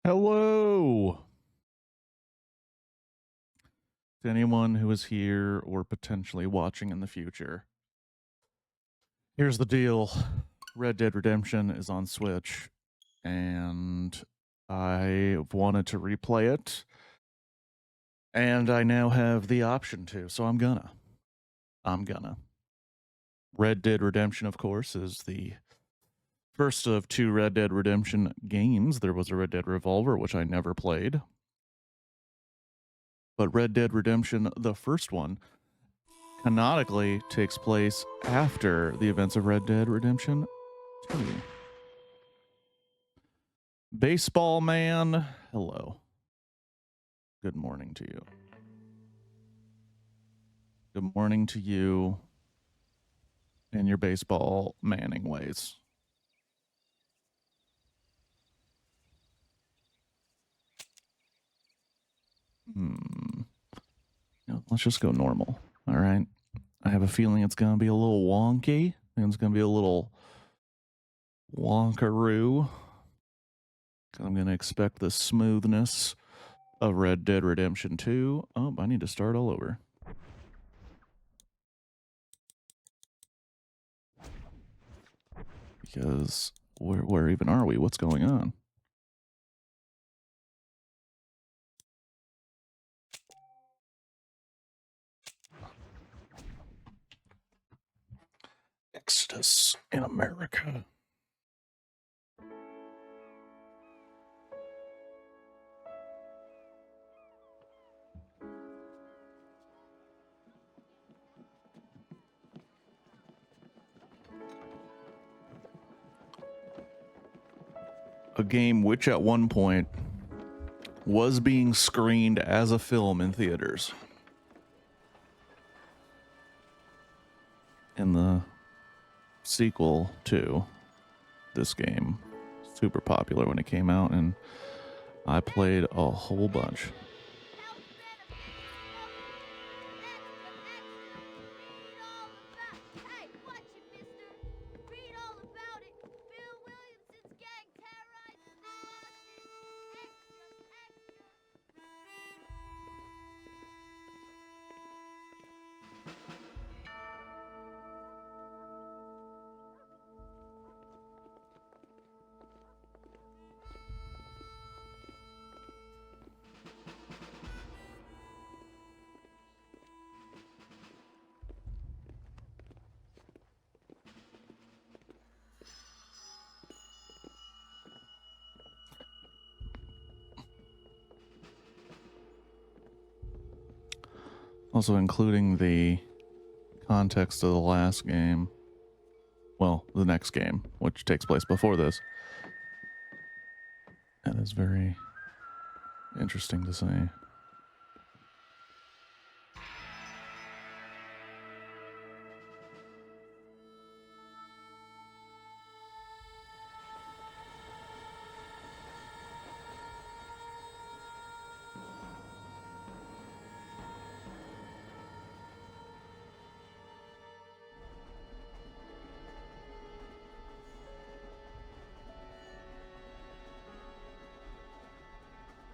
Hello to anyone who is here or potentially watching in the future. Here's the deal. Red Dead Redemption is on Switch, and I wanted to replay it, and I now have the option to, so I'm gonna. Red Dead Redemption, of course, is the first of two Red Dead Redemption games. There was a Red Dead Revolver, which I never played. But Red Dead Redemption, the first one, canonically takes place after the events of Red Dead Redemption 2. Baseball man, hello. Good morning to you. Good morning to you and your baseball manning ways. Let's just go normal. All right. I have a feeling it's going to be a little wonky. And it's going to be a little wonkaroo. I'm going to expect the smoothness of Red Dead Redemption 2. Oh, I need to start all over. Because where even are we? What's going on? Exodus in America. A game which at one point was being screened as a film in theaters. And the sequel to this game, super popular when it came out, and I played a whole bunch. Also including the context of the last game. Well, the next game, which takes place before this. That is very interesting to say.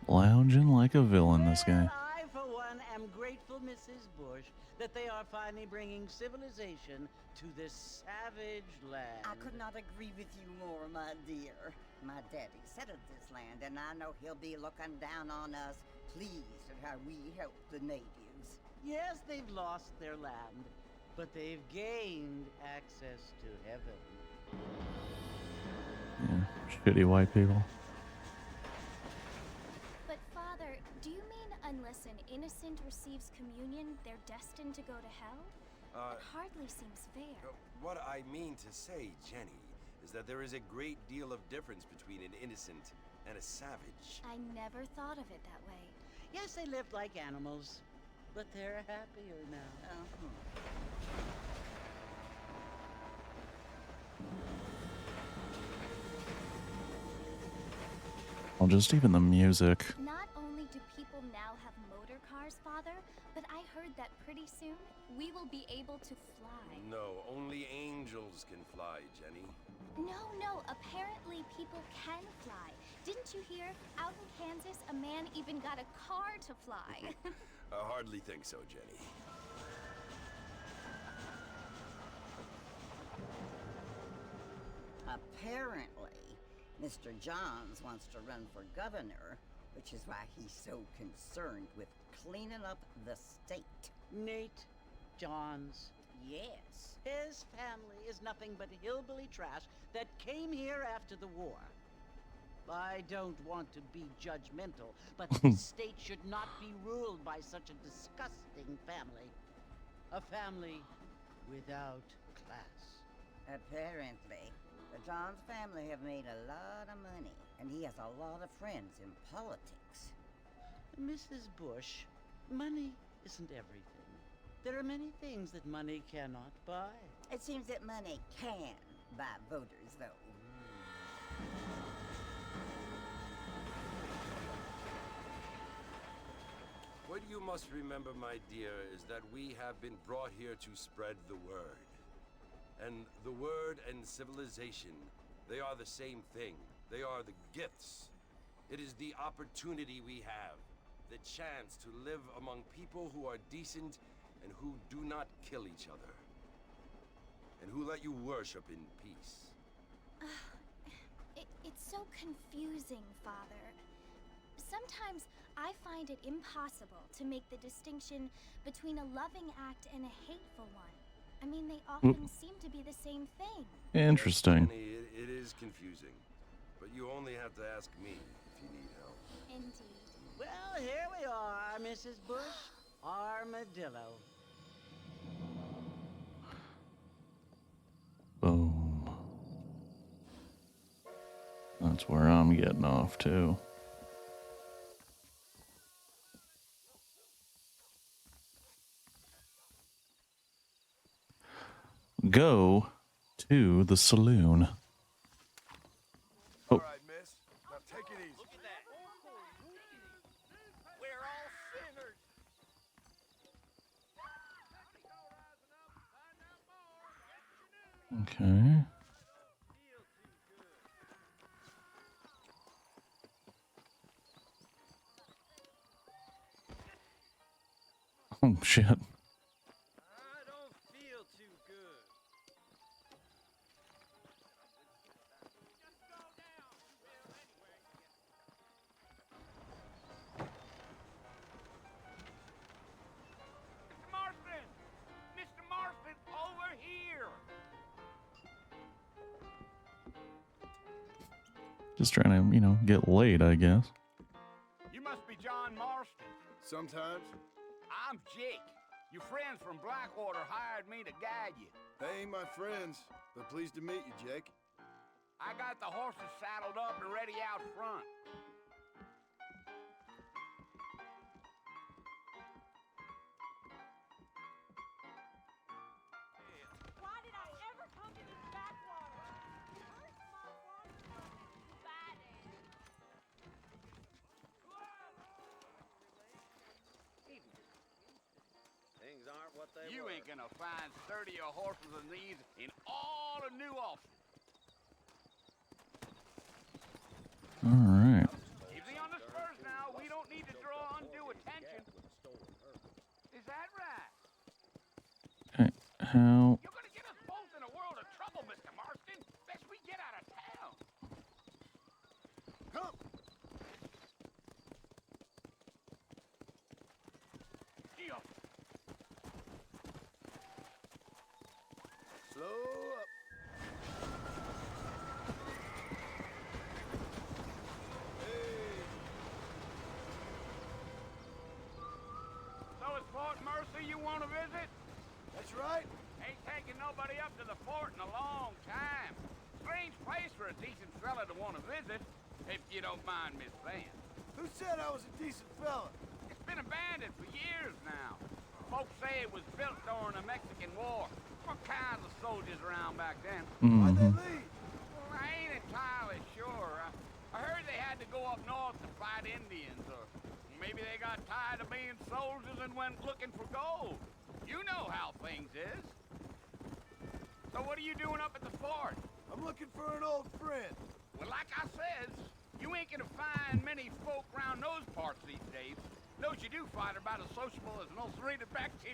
Lounging like a villain, this guy. I, for one, am grateful, Mrs. Bush, that they are finally bringing civilization to this savage land. I could not agree with you more, my dear. My daddy settled this land, and I know he'll be looking down on us, pleased at how we help the natives. Yes, they've lost their land, but they've gained access to heaven. Yeah, shitty white people. But Father, do you mean unless an innocent receives communion, they're destined to go to hell? It hardly seems fair. What I mean to say, Jenny, is that there is a great deal of difference between an innocent and a savage. I never thought of it that way. Yes, they lived like animals, but they're happier now. Well, just even the music. Not only do people now have motor cars, Father, but I heard that pretty soon we will be able to fly. No, only angels can fly, Jenny. No, apparently people can fly. Didn't you hear? Out in Kansas, a man even got a car to fly. I hardly think so, Jenny. Apparently, Mr. Johns wants to run for governor, which is why he's so concerned with cleaning up the state. Nate Johns. Yes. His family is nothing but hillbilly trash that came here after the war. I don't want to be judgmental, but this state should not be ruled by such a disgusting family. A family without class. Apparently, the Johns family have made a lot of money, and he has a lot of friends in politics. Mrs. Bush, money isn't everything. There are many things that money cannot buy. It seems that money can buy voters, though. What you must remember, my dear, is that we have been brought here to spread the word. And the word and civilization, they are the same thing. They are the gifts. It is the opportunity we have, the chance to live among people who are decent and who do not kill each other. And who let you worship in peace. It's so confusing, Father. Sometimes I find it impossible to make the distinction between a loving act and a hateful one. I mean, they often seem to be the same thing. Interesting. Jenny, it is confusing. But you only have to ask me if you need help. Indeed. Well, here we are, Mrs. Bush. Armadillo. Boom. That's where I'm getting off to. Go to the saloon. All right, miss. Now take it easy. Look at that. We're all sinners. Okay. Oh, shit. I don't feel too good. Mr. Marston, over here. Just trying to, get laid, I guess. You must be John Marston. Sometimes. I'm Jake. Your friends from Blackwater hired me to guide you. They ain't my friends, but pleased to meet you, Jake. I got the horses saddled up and ready out front. Why did I ever come to this backwater? Where's my water? Bad Things aren't what they You ain't gonna find sturdier horses than these in all of New Austin. All right. Easy on the spurs now. We don't need to draw undue attention. Is that right? Okay. How? You're gonna get us both in a world of trouble, Mr. Marston. Best we get out of town. Come! Gee, Slow up. So it's Fort Mercy you want to visit? That's right. Ain't taking nobody up to the fort in a long time. Strange place for a decent fella to want to visit, if you don't mind me saying. Who said I was a decent fella? It's been abandoned for years now. Folks say it was built during the Mexican War. What kinds of soldiers around back then? Why'd they Mhm. leave? Well, I ain't entirely sure. I heard they had to go up north to fight Indians, or maybe they got tired of being soldiers and went looking for gold. You know how things is. So what are you doing up at the fort? I'm looking for an old friend. Well, like I says, you ain't gonna respect to.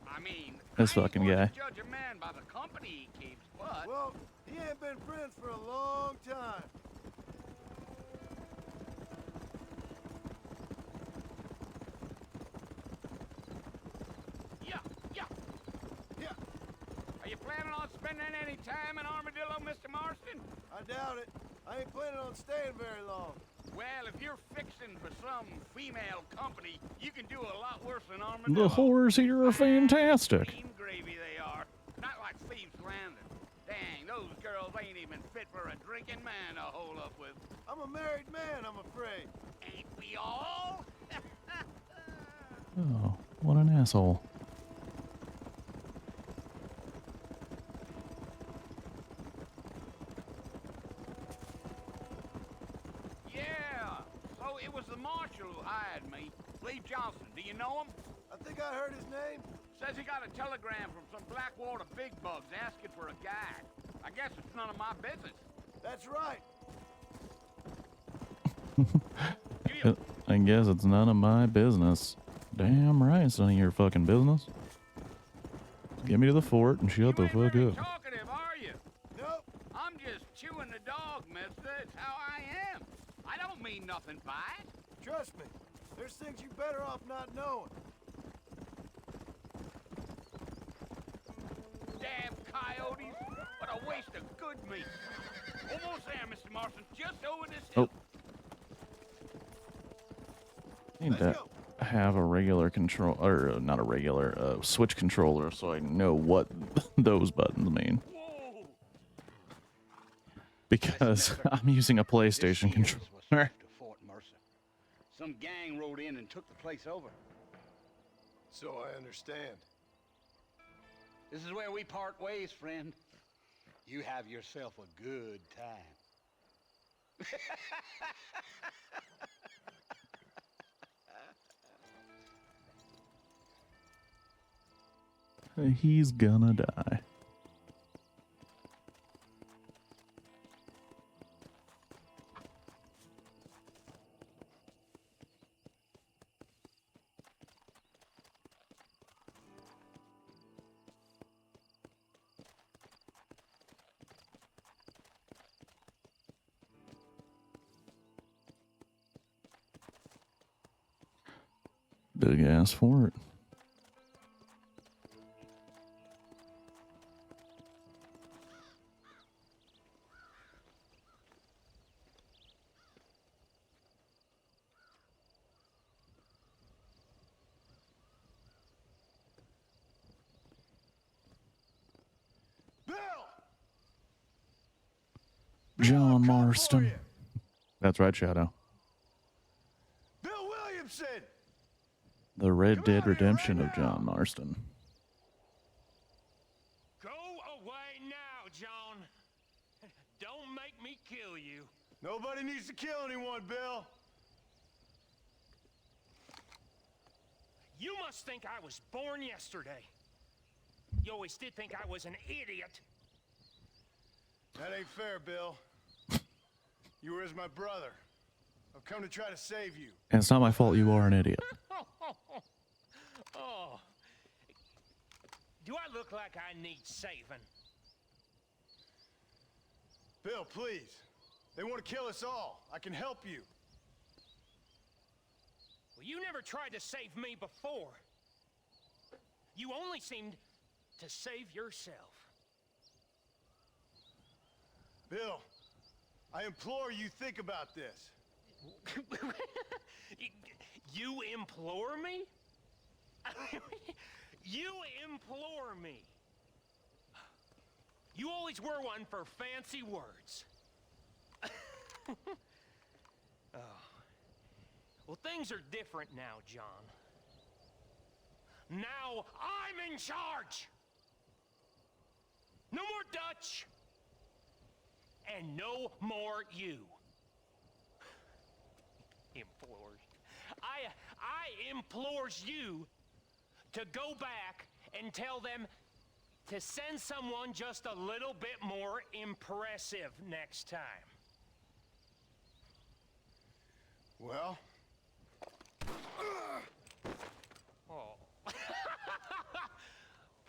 I mean, This I ain't fucking gonna guy. judge a man by the company he keeps, but Well, he ain't been friends for a long time. yeah, yeah. Yeah, Are you planning on spending any time in Armadillo, Mr. Marston? I doubt it. I ain't planning on staying very long. Well, if you're fixing for some female company, you can do a lot worse than The Armadillo. whores here are fantastic. Cream gravy they are. Not like Thieves Landing. Dang, those girls ain't even fit for a drinking man to hold up with. I'm a married man, I'm afraid. Ain't we all? Oh, what an asshole. Yeah. So it was the marshal who hired me. Lee Johnson. Do you know him? I think I heard his name. Says he got a telegram from some Blackwater big bugs asking for a guide. I guess it's none of my business. That's right. I guess it's none of my business. Damn right, it's none of your fucking business. Get me to the fort and shut the You ain't fuck very up. talkative, are you? Nope. I'm just chewing the dog, mister. It's how I am. I don't mean nothing by it. Trust me. There's things you better off not knowing. Damn coyotes. What a waste of good meat. Almost there, Mr. Marston. Just over this hill. Oh. Need Let's to go. have a regular control, or not a regular, switch controller so I know what those buttons mean. Whoa. Because I'm using a PlayStation controller. To Fort Mercer. Some gang rode in and took the place over. So I understand. This is where we part ways, friend. You have yourself a good time. He's gonna die. Big ass fort. Bill! John I'll come for Marston. you. That's right, Shadow. Bill Williamson! The Red Come Dead out here Redemption right of John now. Marston. Go away now, John. Don't make me kill you. Nobody needs to kill anyone, Bill. You must think I was born yesterday. You always did think I was an idiot. That ain't fair, Bill. You were as my brother. I've come to try to save you. And it's not my fault you are an idiot. Oh. Do I look like I need saving? Bill, please. They want to kill us all. I can help you. Well, you never tried to save me before. You only seemed to save yourself. Bill, I implore you, think about this. You implore me? You implore me. You always were one for fancy words. Oh. Well, things are different now, John. Now I'm in charge. No more Dutch. And no more you. Implores. I implores you to go back and tell them to send someone just a little bit more impressive next time. Well,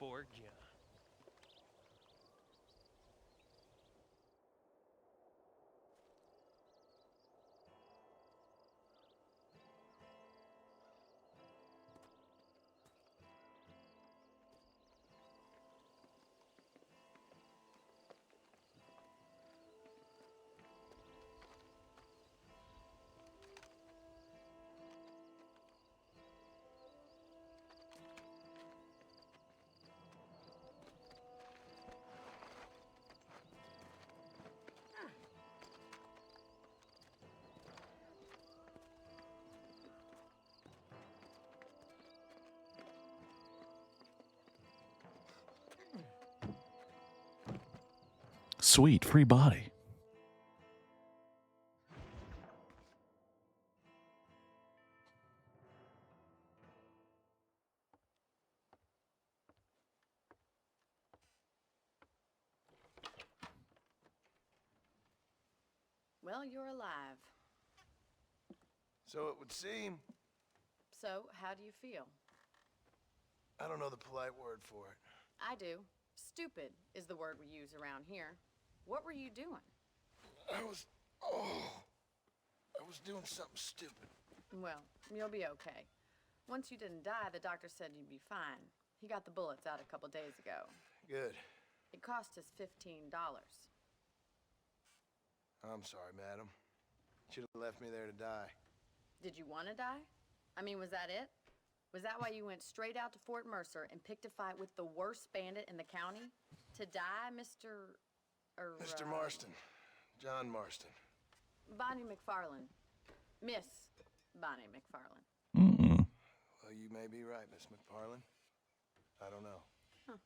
for John. Sweet, free body. Well, you're alive. So it would seem. So, how do you feel? I don't know the polite word for it. I do. Stupid is the word we use around here. What were you doing? I was doing something stupid. Well, you'll be okay. Once you didn't die, the doctor said you'd be fine. He got the bullets out a couple days ago. Good. It cost us $15. I'm sorry, madam. Should have left me there to die. Did you want to die? I mean, was that it? Was that why you went straight out to Fort Mercer and picked a fight with the worst bandit in the county? To die, Mr. Mr. Marston. John Marston. Bonnie McFarlane. Miss Bonnie McFarlane. Mm-mm. Well, you may be right, Miss McFarlane. I don't know. Huh.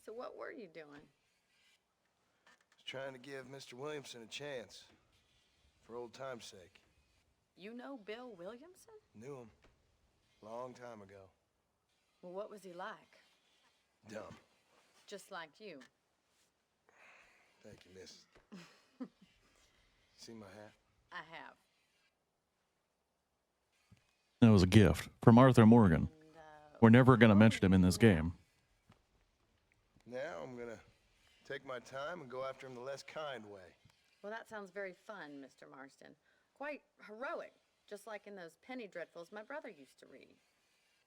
So what were you doing? I was trying to give Mr. Williamson a chance. For old time's sake. You know Bill Williamson? Knew him. Long time ago. Well, what was he like? Dumb. Just like you. Thank you, miss. See my hat? I have. That was a gift from Arthur Morgan. And, We're never going to mention him in this game. Now I'm gonna take my time and go after him the less kind way. Well, that sounds very fun, Mr. Marston. Quite heroic, just like in those penny dreadfuls my brother used to read.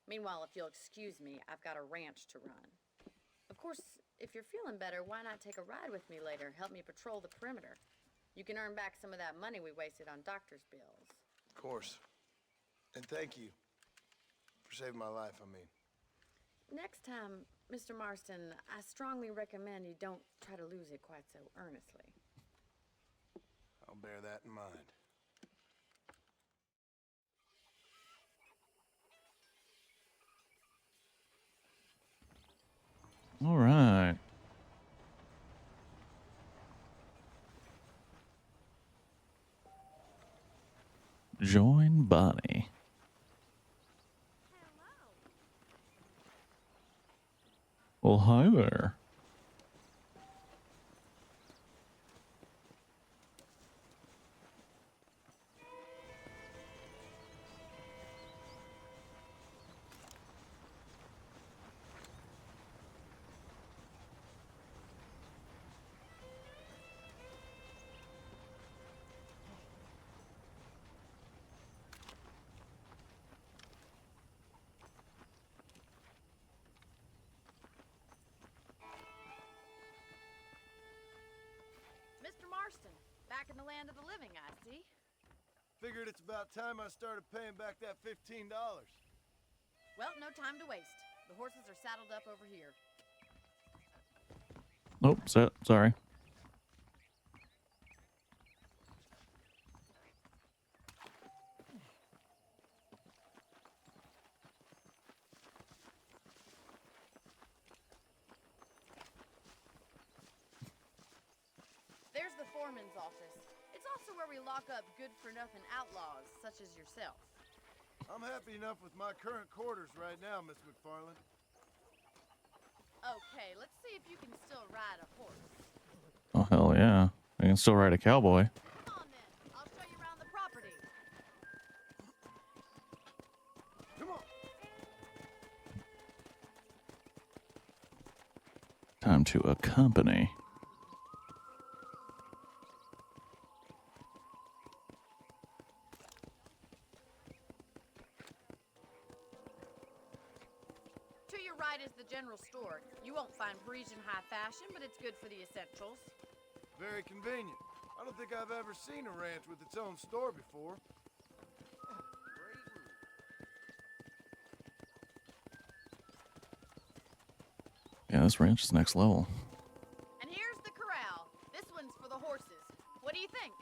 Meanwhile, if you'll excuse me, I've got a ranch to run. Of course, if you're feeling better, why not take a ride with me later? Help me patrol the perimeter. You can earn back some of that money we wasted on doctor's bills. Of course. And thank you for saving my life, I mean. Next time, Mr. Marston, I strongly recommend you don't try to lose it quite so earnestly. I'll bear that in mind. All right. Join Bonnie. Well, hi there. Mr. Marston, back in the land of the living, I see. Figured it's about time I started paying back that $15. Well, no time to waste. The horses are saddled up over here. Oh, sorry. There's the foreman's office. It's also where we lock up good-for-nothing outlaws, such as yourself. I'm happy enough with my current quarters right now, Miss McFarlane. Okay, let's see if you can still ride a horse. Oh, hell yeah. I can still ride a cowboy. Come on, then. I'll show you around the property. Come on. time to accompany. To your right is the general store. You won't find Parisian high fashion, but it's good for the essentials. Very convenient. I don't think I've ever seen a ranch with its own store before. Yeah, this ranch is next level. And here's the corral. This one's for the horses. What do you think?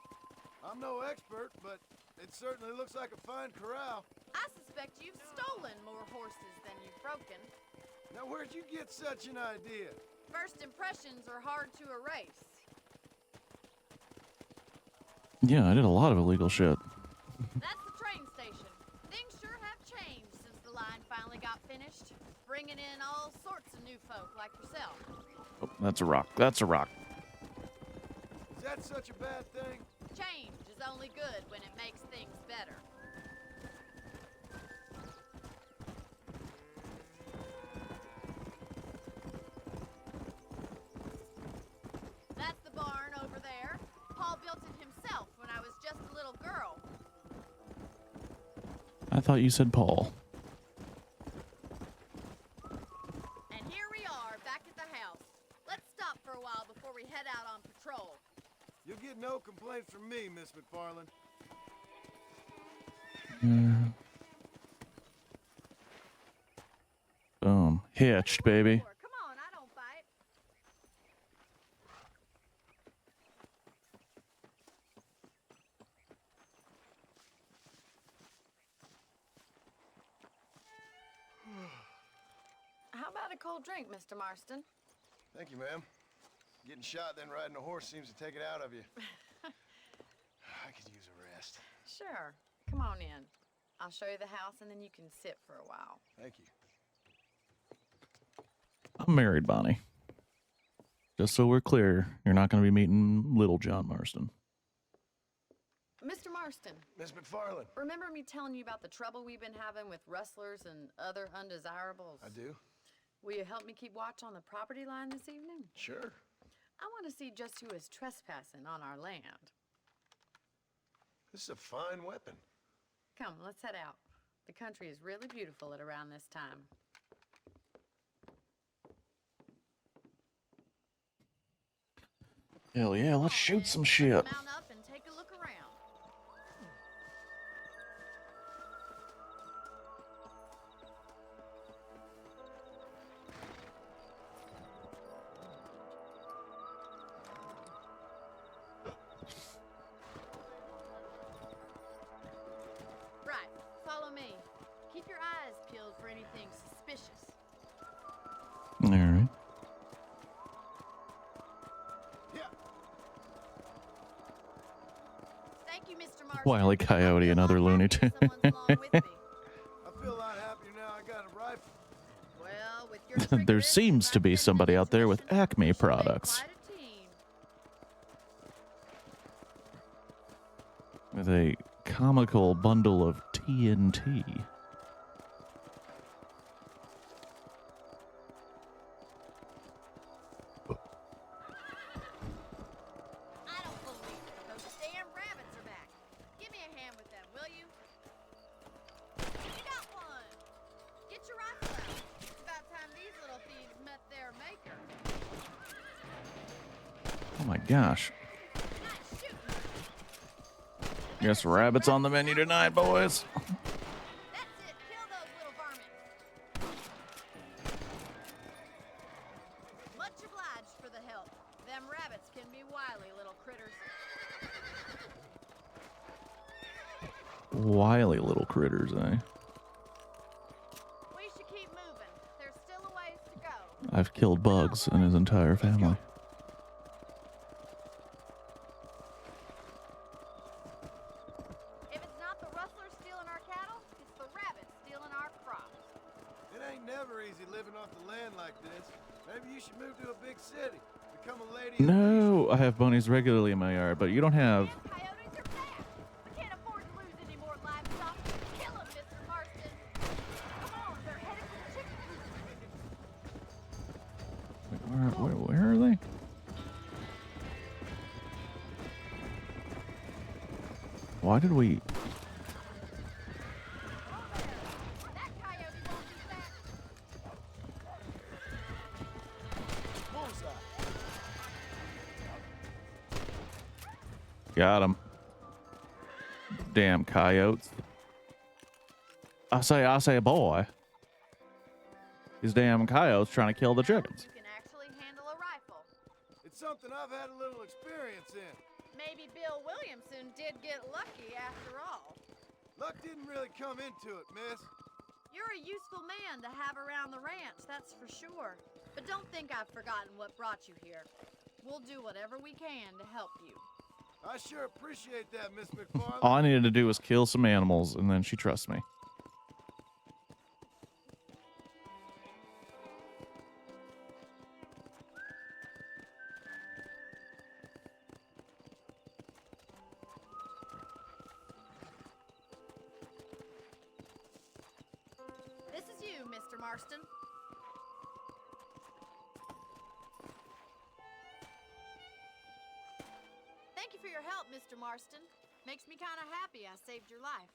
I'm no expert, but it certainly looks like a fine corral. I suspect you've stolen more horses than you've broken. Now, where'd you get such an idea? First impressions are hard to erase. Yeah, I did a lot of illegal shit. That's the train station. Things sure have changed since the line finally got finished. Bringing in all sorts of new folk like yourself. Oh, that's a rock. That's a rock. Is that such a bad thing? Change is only good when it makes things better. That's the barn over there. Paul built it himself when I was just a little girl. I thought you said Paul. And here we are, back at the house. Let's stop for a while before we head out on patrol. You'll get no complaints from me, Miss McFarland. Boom. Hitched, baby. Come on, I don't bite. How about a cold drink, Mr. Marston? Thank you, ma'am. Getting shot then riding a horse seems to take it out of you. I could use a rest. Sure. Come on in. I'll show you the house and then you can sit for a while. Thank you. I'm married, Bonnie. Just so we're clear, you're not going to be meeting little John Marston. Mr. Marston. Miss McFarland. Remember me telling you about the trouble we've been having with rustlers and other undesirables? I do. Will you help me keep watch on the property line this evening? Sure. I want to see just who is trespassing on our land. This is a fine weapon. Come, let's head out. The country is really beautiful at around this time. Hell yeah, let's shoot some shit. Mount up and take a look around. Right, follow me. Keep your eyes peeled for anything suspicious. All right. Thank you, Mr. Marston. Wile E. Coyote, another Looney Tune. I feel a lot happier now I got a rifle. Well, with your There seems to be somebody out there with Acme products. With a comical bundle of TNT. I don't believe it. Those damn rabbits are back. Give me a hand with them, will you? You got one. Get your rifle out. It's about time these little thieves met their maker. Oh my gosh. Nice shooting. Guess rabbits on the menu tonight, boys. That's it. Kill those little varmints. Much obliged for the help. Them rabbits can be wily little critters. Wily little critters, eh? We should keep moving. There's still a ways to go. I've killed Bugs and his entire family. If it's not the rustlers stealing our cattle, it's the rabbits stealing our crops. It ain't never easy living off the land like this. Maybe you should move to a big city. Become a lady. No, I have bunnies regularly in my yard, but you don't have... Damn coyotes are back. We can't afford to lose any more livestock. Kill them, Mr. Marston. Come on, they're headed for the chicken coop. Wait, where Where are they? Why did we... Got him. Damn coyotes. I say, boy. These damn coyotes trying to kill the chickens. You can actually handle a rifle. It's something I've had a little experience in. Maybe Bill Williamson did get lucky after all. Luck didn't really come into it, miss. You're a useful man to have around the ranch, that's for sure. But don't think I've forgotten what brought you here. We'll do whatever we can to help you. I sure appreciate that, Miss McFarland. All I needed to do was kill some animals, and then she trusts me. This is you, Mr. Marston. Thank you for your help, Mr. Marston. Makes me kind of happy I saved your life.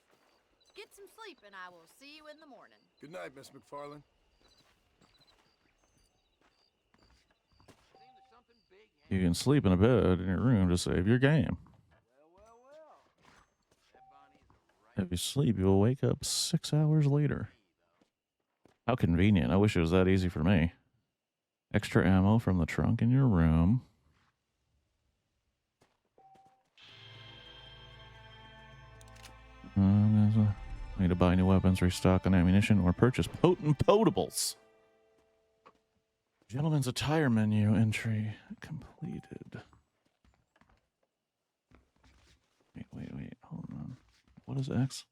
Get some sleep and I will see you in the morning. Good night, Miss McFarland. You can sleep in a bed in your room to save your game. If you sleep, you'll wake up 6 hours later. How convenient. I wish it was that easy for me. Extra ammo from the trunk in your room. Need to buy new weapons, restock on ammunition, or purchase potent potables. Gentleman's attire menu entry completed. Wait. Hold on. What is X?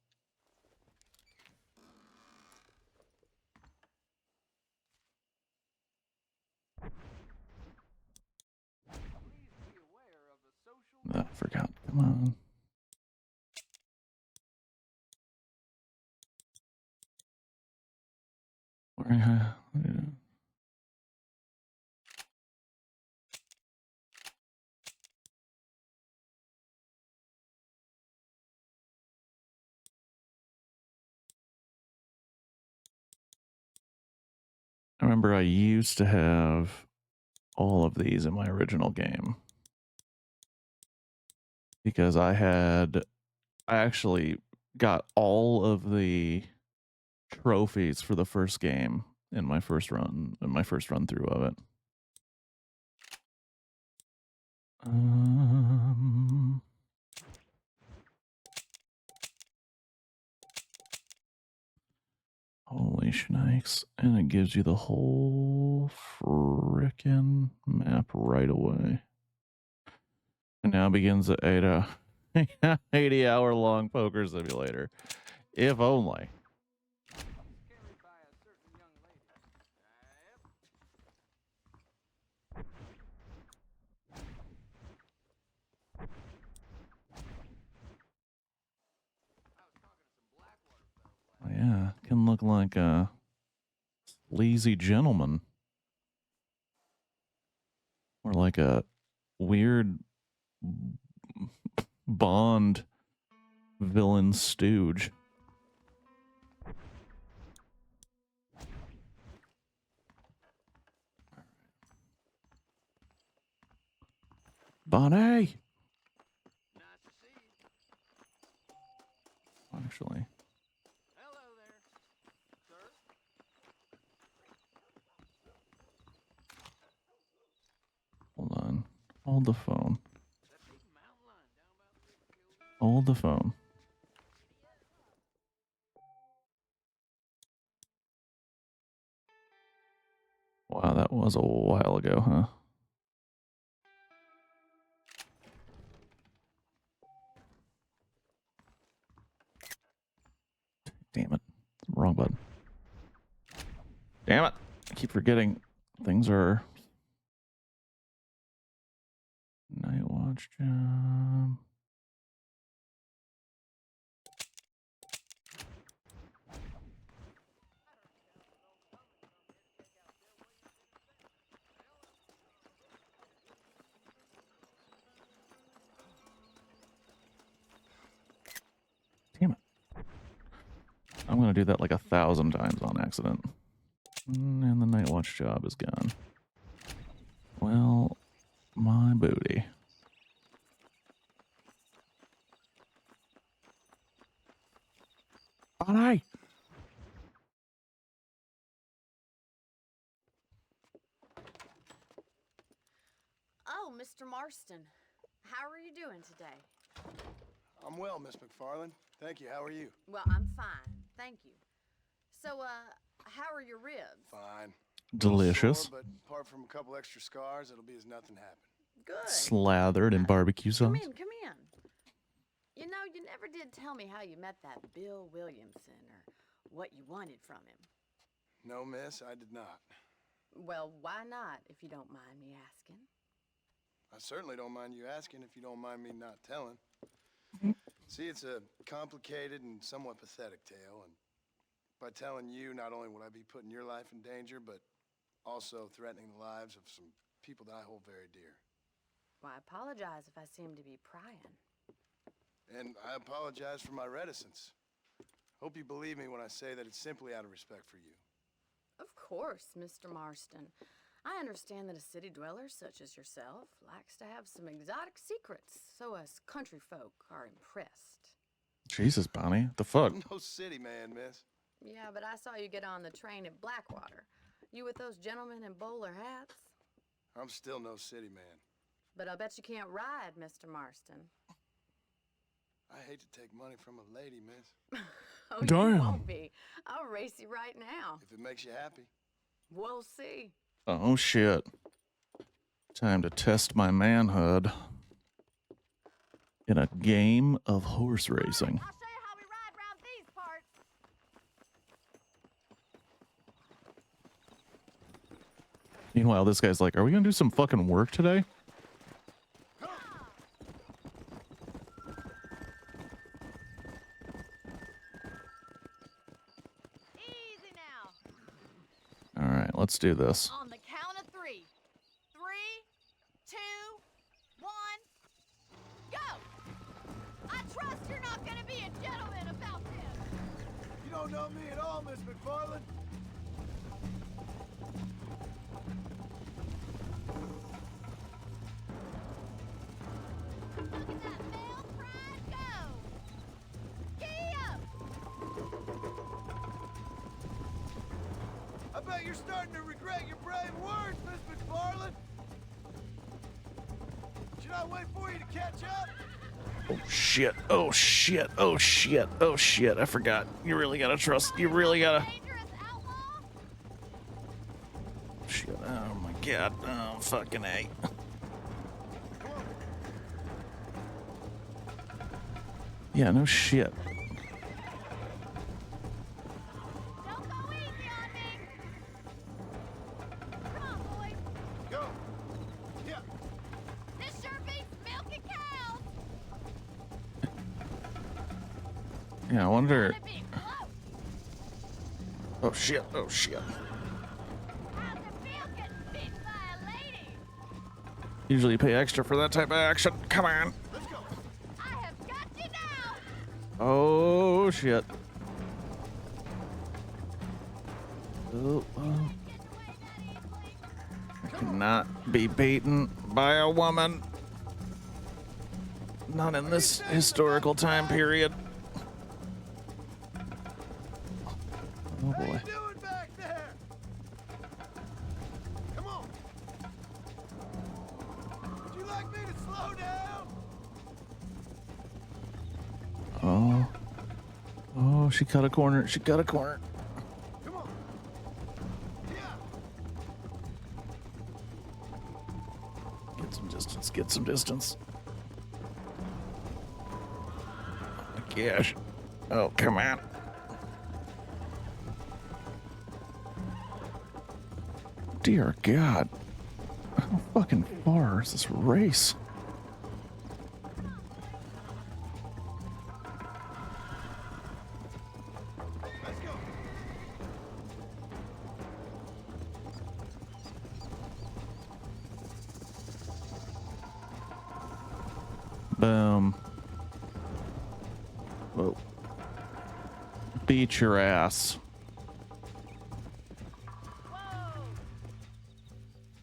No, I forgot. Come on. I remember I used to have all of these in my original game because I actually got all of the trophies for the first game in my first run through of it. Holy shnikes. And it gives you the whole frickin' map right away. And now begins the 80-hour long poker simulator. If only. Yeah, can look like a lazy gentleman. Or like a weird Bond villain stooge. Bonnie! Nice to see you. Actually. Hello there, sir. Hold on. Hold the phone. Hold the phone. Wow, that was a while ago, huh? Damn it. Wrong button. Damn it. I keep forgetting things are... Night watch job. I'm gonna do that like 1,000 times on accident. And the night watch job is gone. Well, my booty. Bonnie! Oh, Mr. Marston. How are you doing today? I'm well, Miss McFarland. Thank you. How are you? Well, I'm fine. Thank you. So, how are your ribs? Fine. Delicious. Sore, but apart from a couple extra scars, it'll be as nothing happened. Good. Slathered in barbecue sauce. Come in. You know, you never did tell me how you met that Bill Williamson or what you wanted from him. No, miss, I did not. Well, why not, if you don't mind me asking? I certainly don't mind you asking if you don't mind me not telling. See, it's a complicated and somewhat pathetic tale, and by telling you, not only would I be putting your life in danger, but also threatening the lives of some people that I hold very dear. Well, I apologize if I seem to be prying. And I apologize for my reticence. Hope you believe me when I say that it's simply out of respect for you. Of course, Mr. Marston. I understand that a city dweller such as yourself likes to have some exotic secrets, so us country folk are impressed. Jesus, Bonnie. The fuck? No city man, miss. Yeah, but I saw you get on the train at Blackwater. You with those gentlemen in bowler hats? I'm still no city man. But I bet you can't ride, Mr. Marston. I hate to take money from a lady, miss. Oh, Damn. you won't be. I'll race you right now. If it makes you happy. We'll see. Oh, shit. Time to test my manhood in a game of horse racing. I'll show you how we ride around these parts. Meanwhile, this guy's like, are we gonna do some fucking work today? Easy now. All right, let's do this. On the count of 3. 3, 2, 1, go! I trust you're not gonna be a gentleman about this. You don't know me at all, Miss McFarland. Look at that male pride go! Giddy up! I bet you're starting to regret your brave words, Miss McFarland. Should I wait for you to catch up? Oh shit, oh shit, oh shit, oh shit, I forgot. You really gotta trust, you really gotta... Dangerous outlaw? Shit, oh my god, oh fucking A. Yeah, no shit. Don't go easy on me! Come on, boys. Go. Yeah. This sure beats milking cows! Yeah, I wonder... Gonna be close! Oh shit, oh shit. How's it feel getting beaten by a lady? Usually you pay extra for that type of action. Come on. Let's go. I have got you now! Oh shit. Oh, oh. Getting away that easily? I cannot be beaten by a woman. Not in this historical time period. Oh How boy. you doing back there? Come on. Would you like me to slow down? Oh. Oh, she cut a corner. She cut a corner. Come on. Yeah. Get some distance. Get some distance. Oh my gosh. Oh, come on. Dear God. How fucking far is this race? Let's go. Boom. Whoa. beat your ass. Whoa!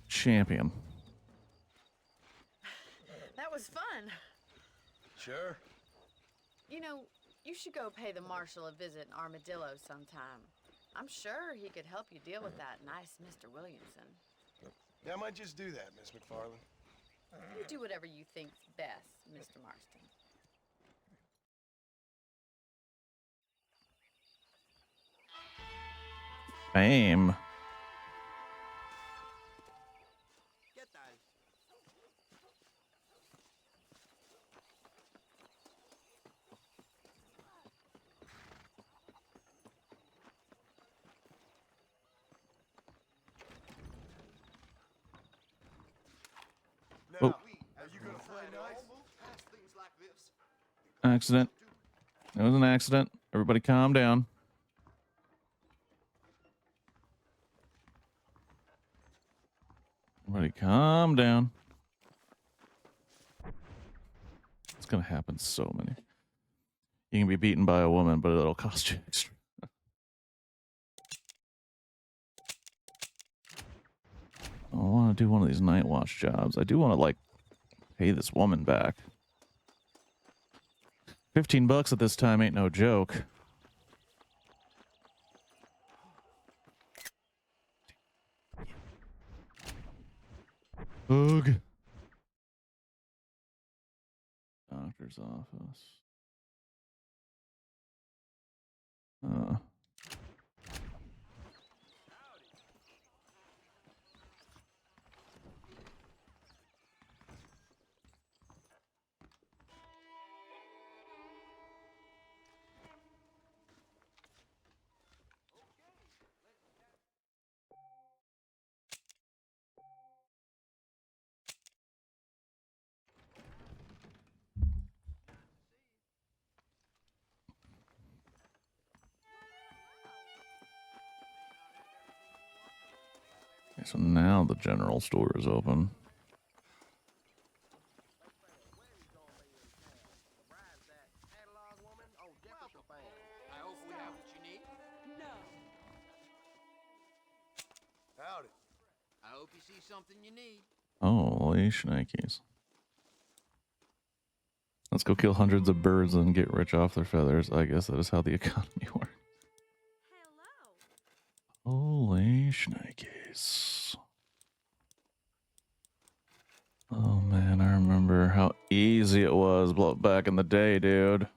Champion. That was fun. Sure. You know, you should go pay the marshal a visit in Armadillo sometime. I'm sure he could help you deal with that nice Mr. Williamson. Yeah, I might just do that, Miss McFarland. You do whatever you think's best, Mr. Marston. Fame. Now, Oh. are you gonna play nice? Accident. It was an accident. Everybody calm down. Everybody calm down. It's gonna happen so many. You can be beaten by a woman, but it'll cost you extra. I want to do one of these night watch jobs. I do want to, like, pay this woman back. $15 at this time ain't no joke. Ugh. Doctor's office. Okay, so now the general store is open. Howdy. I hope you see something you need. Holy shnikes. Let's go kill hundreds of birds and get rich off their feathers. I guess that is how the economy works. Holy shnikes. Oh man, I remember how easy it was back in the day, dude.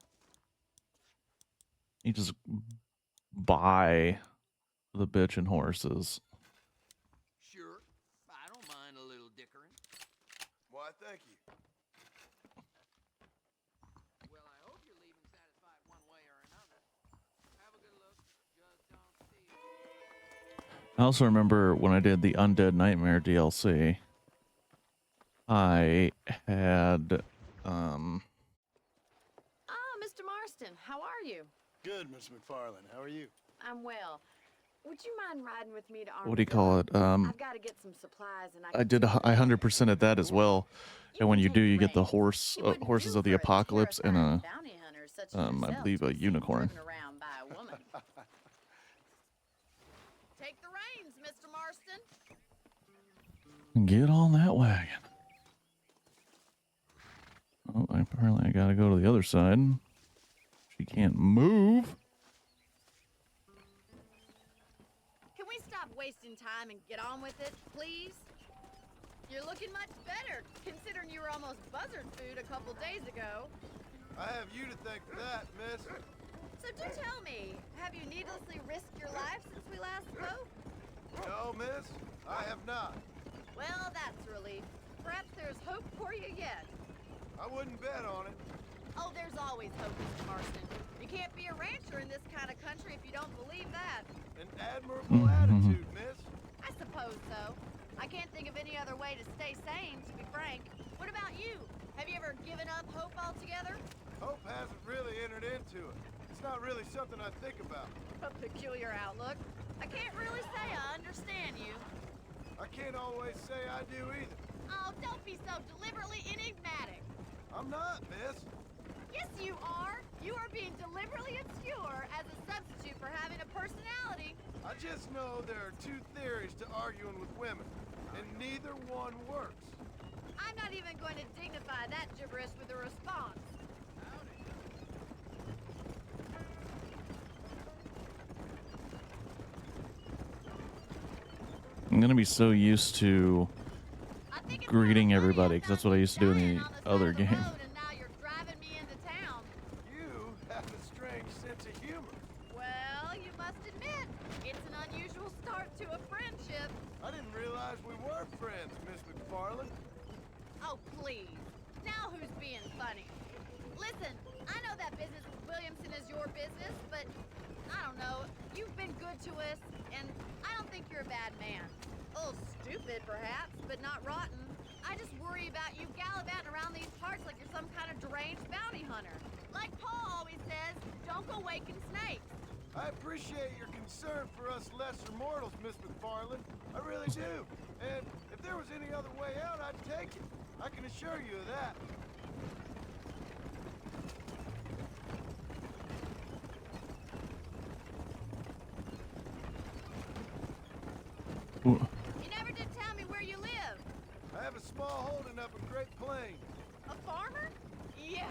You just buy the bitchin' horses. Sure, I don't mind a little dickering. Why, thank you. Well, I hope you're leaving satisfied one way or another. Have a good look. Just don't steal. I also remember when I did the Undead Nightmare DLC, I had, Ah, Mr. Marston, how are you? Good, Miss McFarland. How are you? I'm well. Would you mind riding with me to Armadillo? what do you call it? I've got to get some supplies and I did, I 100% at that as well. And when you do, you get the horses of the apocalypse and a, I believe a unicorn. Around by a woman. Take the reins, Mr. Marston. Get on that wagon. Oh, apparently I gotta go to the other side. She can't move. Can we stop wasting time and get on with it, please? You're looking much better, considering you were almost buzzard food a couple days ago. I have you to thank for that, miss. So do tell me, have you needlessly risked your life since we last spoke? No, miss, I have not. Well, that's a relief. Perhaps there's hope for you yet. I wouldn't bet on it. Oh, there's always hope, Mr. Marston. You can't be a rancher in this kind of country if you don't believe that. An admirable attitude, miss. I suppose so. I can't think of any other way to stay sane, to be frank. What about you? Have you ever given up hope altogether? Hope hasn't really entered into it. It's not really something I think about. A peculiar outlook. I can't really say I understand you. I can't always say I do either. Oh, don't be so deliberately enigmatic. I'm not, miss. Yes, you are. You are being deliberately obscure as a substitute for having a personality. I just know there are two theories to arguing with women, and neither one works. I'm not even going to dignify that gibberish with a response. I'm gonna be so used to I think it's greeting kinda funny everybody, I because that's found what I you used to do in dying the on side other of the game. road, and now you're driving me into town. You have a strange sense of humor. Well, you must admit, it's an unusual start to a friendship. I didn't realize we were friends, Miss McFarland. Oh, please. Now who's being funny? Listen, I know that business with Williamson is your business, but I don't know. You've been good to us, and I don't think you're a bad man. A little stupid, perhaps, but not rotten. I just worry about you gallivanting around these parts like you're some kind of deranged bounty hunter. Like Paul always says, don't go waking snakes. I appreciate your concern for us lesser mortals, Miss McFarland. I really do. And if there was any other way out, I'd take it. I can assure you of that. Wh- You never did tell me where you live. I have a small holding up in Great Plains. A farmer? Yeah,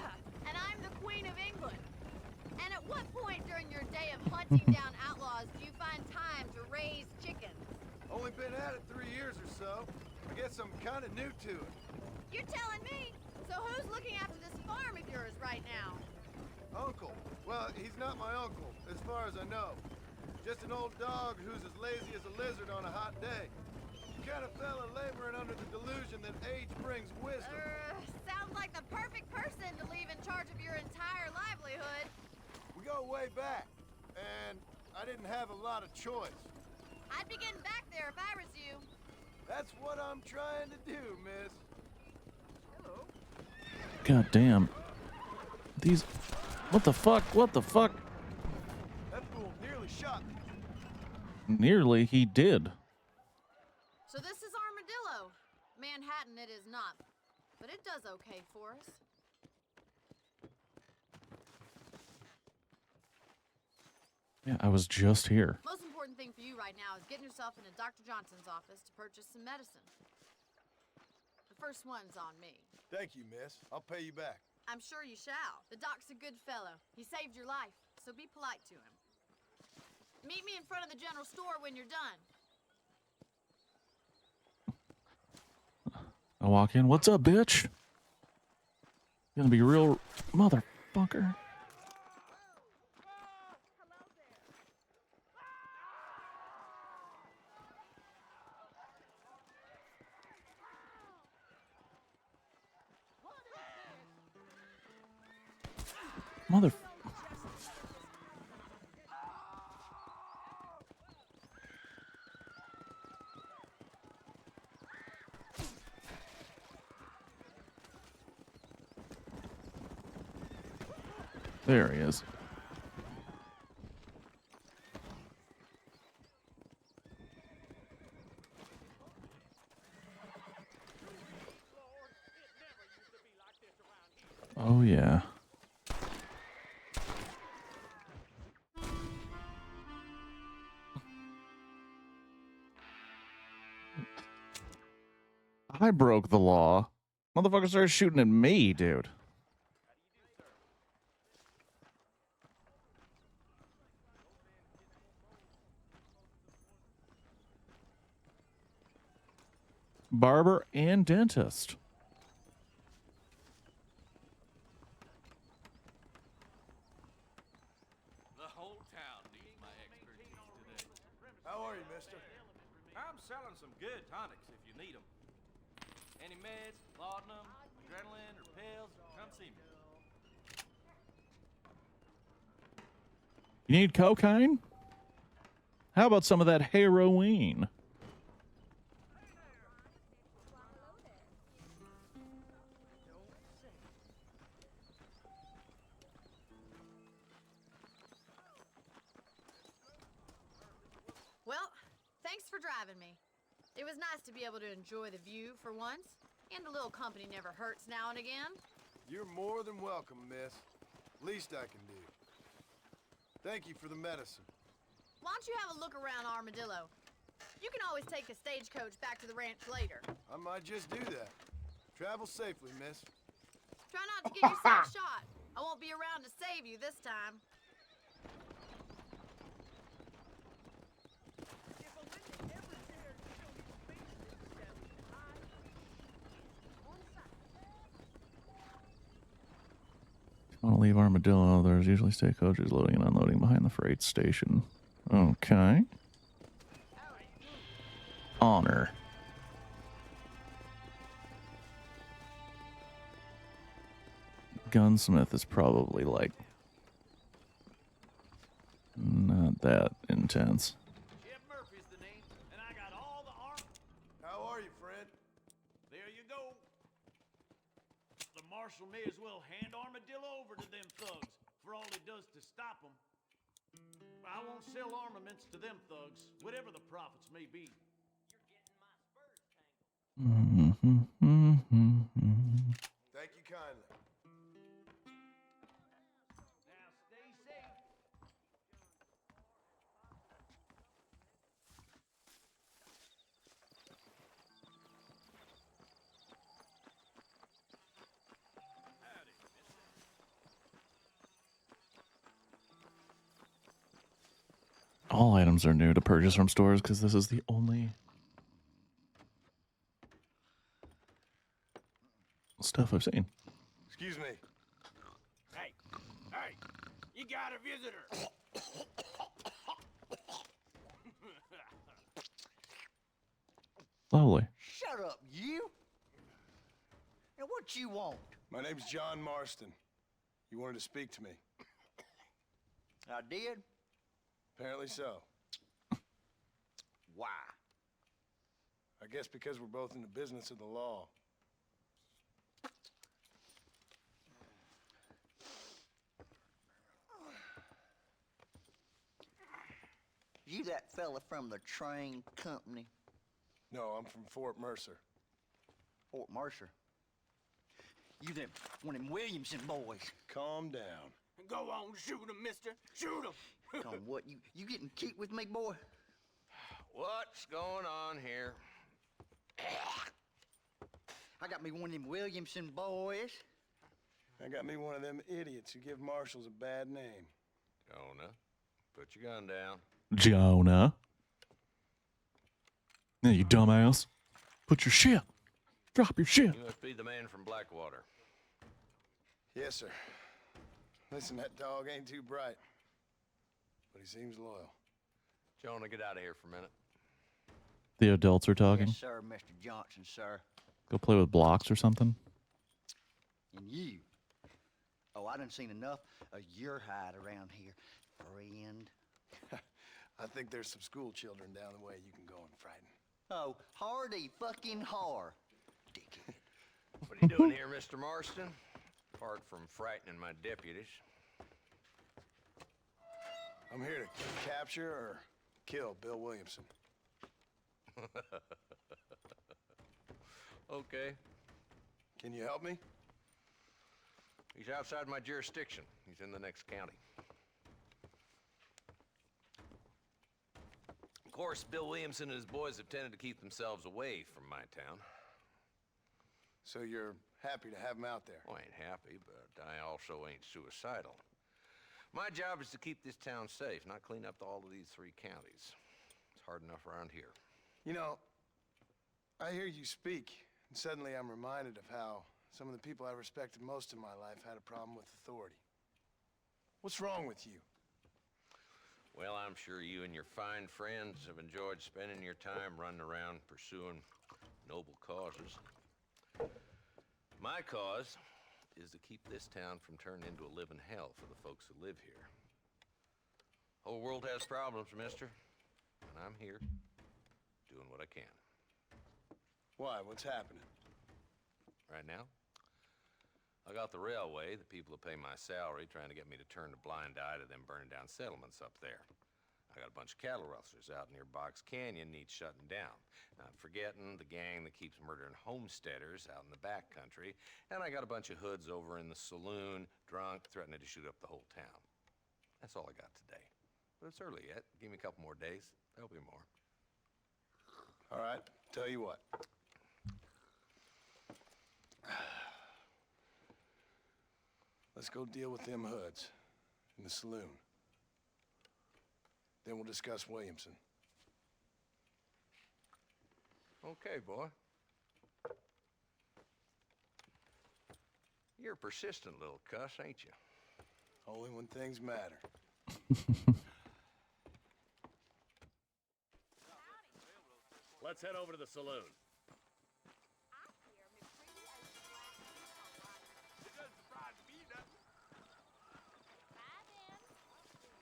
and I'm the Queen of England. And at what point during your day of hunting down outlaws do you find time to raise chickens? Only been at it 3 years or so. I guess I'm kind of new to it. You're telling me? So who's looking after this farm of yours right now? Uncle. Well, he's not my uncle, as far as I know. Just an old dog who's as lazy as a lizard on a hot day. Kind of fella laboring under the delusion that age brings wisdom. Sounds like the perfect person to leave in charge of your entire livelihood. We go way back, and I didn't have a lot of choice. I'd be getting back there if I was you. That's what I'm trying to do, miss. Hello. God damn. These. What the fuck? What the fuck? That fool nearly shot me. Nearly, he did. So this is Armadillo. Manhattan it is not, but it does okay for us. Yeah, I was just here. Most important thing for you right now is getting yourself into Dr. Johnson's office to purchase some medicine. The first one's on me. Thank you, miss. I'll pay you back. I'm sure you shall. The doc's a good fellow. He saved your life, so be polite to him. Meet me in front of the general store when you're done. I walk in. What's up, bitch? Gonna be real motherfucker. Mother. There he is. Oh, yeah. I broke the law. Motherfucker started shooting at me, dude. Barber and dentist. The whole town needs my expertise today. How are you, mister? I'm selling some good tonics if you need them. Any meds, laudanum, adrenaline, or pills, come see me. You need cocaine? How about some of that heroin? Well, thanks for driving me. It was nice to be able to enjoy the view for once, and a little company never hurts now and again. You're more than welcome, miss. Least I can do. Thank you for the medicine. Why don't you have a look around Armadillo? You can always take the stagecoach back to the ranch later. I might just do that. Travel safely, miss. Try not to get yourself shot. I won't be around to save you this time. Want to leave Armadillo? There's usually stagecoaches loading and unloading behind the freight station. Okay. Honor. Gunsmith is probably like not that intense. Jeff Murphy's the name, and I got all the arm. How are you, friend? There you go. The marshal may as well hand Armadillo over to them thugs for all he does to stop them. I won't sell armaments to them thugs, whatever the profits may be. Thank you kindly. Now stay safe. All items are new to purchase from stores because this is the only stuff I've seen. Excuse me. Hey, you got a visitor. Lovely. Shut up, you! And what you want? My name's John Marston. You wanted to speak to me. I did? Apparently so. Why? I guess because we're both in the business of the law. You that fella from the train company? No, I'm from Fort Mercer. Fort Mercer? You them, one of them Williamson boys. Calm down. Go on, shoot him, mister. Shoot him. Come, what, you getting kicked with me, boy? What's going on here? I got me one of them Williamson boys. I got me one of them idiots who give marshals a bad name. Jonah, put your gun down. Jonah. Yeah, you dumbass. Put your shit. Drop your shit. You must be the man from Blackwater. Yes, sir. Listen, that dog ain't too bright, but he seems loyal. Jonah, get out of here for a minute. The adults are talking. Yes, sir, Mr. Johnson, sir. Go play with blocks or something. And you. Oh, I done seen enough of your hide around here, friend. I think there's some school children down the way you can go and frighten. Oh, hardy fucking har. Dickhead. What are you doing here, Mr. Marston? Apart from frightening my deputies. I'm here to capture or kill Bill Williamson. Okay. Can you help me? He's outside my jurisdiction. He's in the next county. Of course, Bill Williamson and his boys have tended to keep themselves away from my town. So you're happy to have him out there? Well, I ain't happy, but I also ain't suicidal. My job is to keep this town safe, not clean up all of these 3 counties. It's hard enough around here. You know, I hear you speak, and suddenly I'm reminded of how some of the people I respected most in my life had a problem with authority. What's wrong with you? Well, I'm sure you and your fine friends have enjoyed spending your time running around pursuing noble causes. My cause is to keep this town from turning into a living hell for the folks who live here. Whole world has problems, mister, and I'm here doing what I can. Why? What's happening? Right now, I got the railway, the people who pay my salary, trying to get me to turn a blind eye to them burning down settlements up there. I got a bunch of cattle rustlers out near Box Canyon needs shutting down. Not forgetting the gang that keeps murdering homesteaders out in the back country. And I got a bunch of hoods over in the saloon, drunk, threatening to shoot up the whole town. That's all I got today. But it's early yet. Give me a couple more days. There'll be more. All right, tell you what. Let's go deal with them hoods in the saloon. Then we'll discuss Williamson. Okay, boy. You're a persistent little cuss, ain't you? Only when things matter. Let's head over to the saloon. It doesn't surprise me nothing.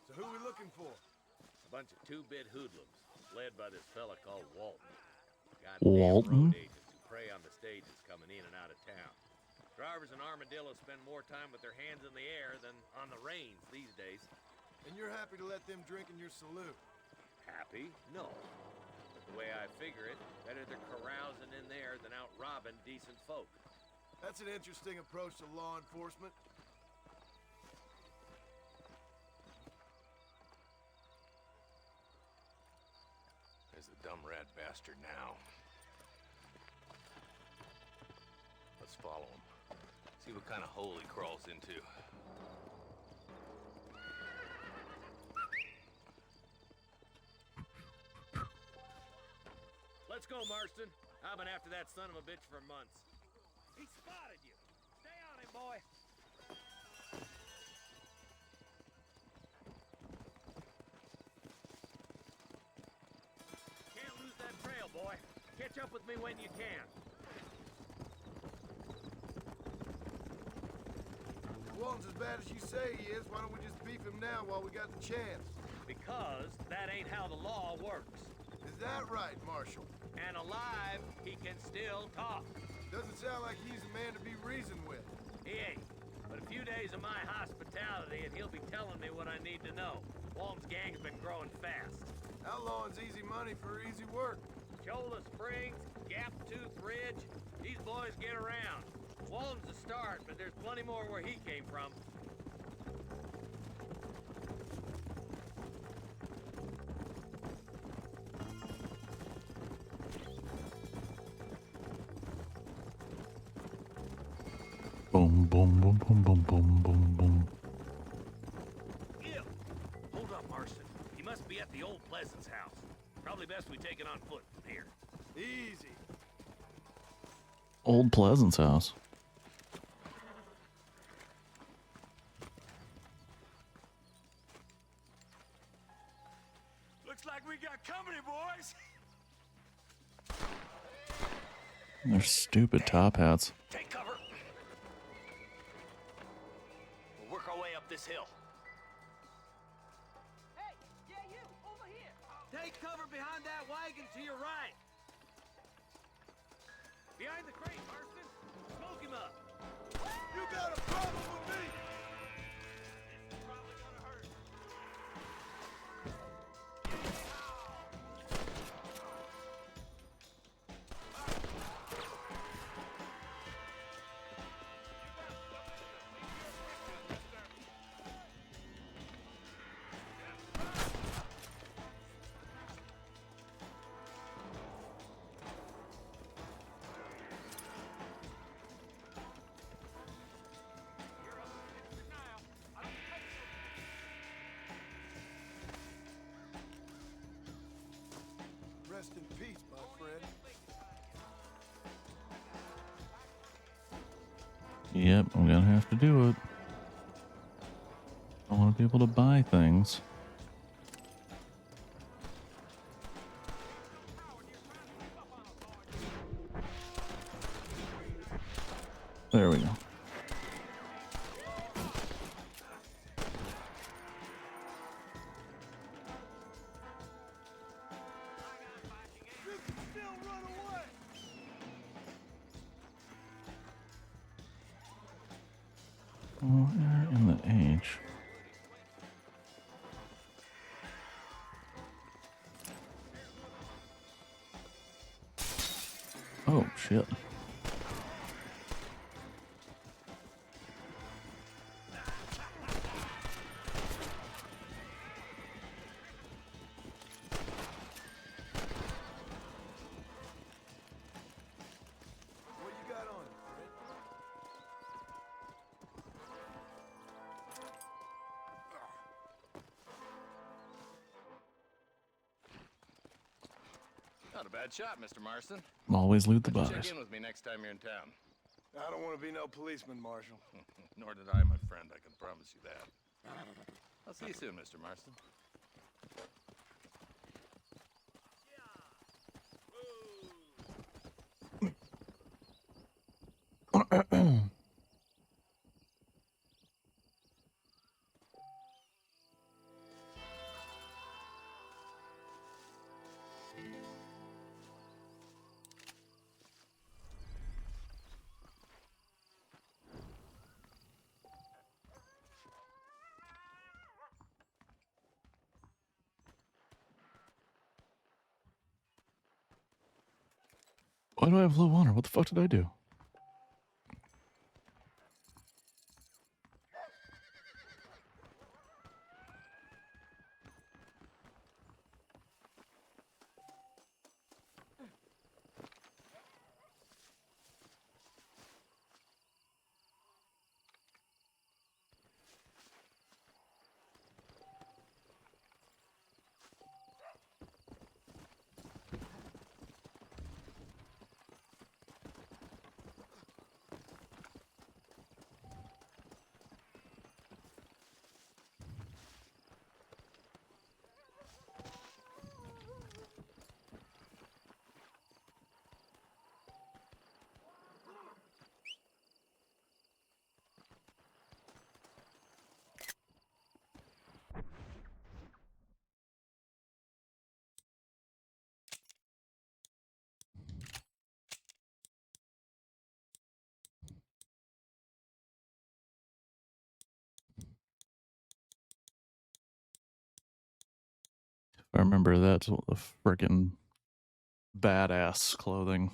So who are we looking for? A bunch of two-bit hoodlums, led by this fella called Walton. Goddamn Walton? road agents who prey on the stages coming in and out of town. Drivers in Armadillo spend more time with their hands in the air than on the reins these days. And you're happy to let them drink in your saloon? Happy? No. But the way I figure it, better they're carousing in there than out robbing decent folk. That's an interesting approach to law enforcement. There's the dumb rat bastard now. Let's follow him. See what kind of hole he crawls into. Let's go, Marston. I've been after that son of a bitch for months. He spotted you. Stay on him, boy. Can't lose that trail, boy. Catch up with me when you can. Walton's as bad as you say he is. Why don't we just beef him now while we got the chance? Because that ain't how the law works. Is that right, Marshal? And alive, he can still talk. Doesn't sound like he's a man to be reasoned with. He ain't. But a few days of my hospitality and he'll be telling me what I need to know. Walton's gang's been growing fast. Outlawing's easy money for easy work. Cholla Springs, Gap Tooth Ridge, these boys get around. Walton's a start, but there's plenty more where he came from. Boom, boom, boom, boom, boom, boom, boom, boom. Ew. Hold up, Marston. He must be at the old Pleasance house. Probably best we take it on foot from here. Easy. Old Pleasance house. Looks like we got company, boys. They're stupid top hats. Take cover. We'll work our way up this hill. Hey, yeah, you, over here. Take cover behind that wagon to your right. Behind the crate, Marston. Smoke him up. You got a problem with me? This is probably gonna hurt. Rest in peace, my friend. Yep, I'm gonna have to do it. I want to be able to buy things. There we go. You can still run away. Where in the H? Oh, shit. Not a bad shot, Mr. Marston. Always loot the Why don't you bodies. check in with me next time you're in town. I don't want to be no policeman, Marshal. Nor did I, my friend. I can promise you that. I'll see you soon, Mr. Marston. Why do I have low honor? What the fuck did I do? I remember that's the freaking badass clothing.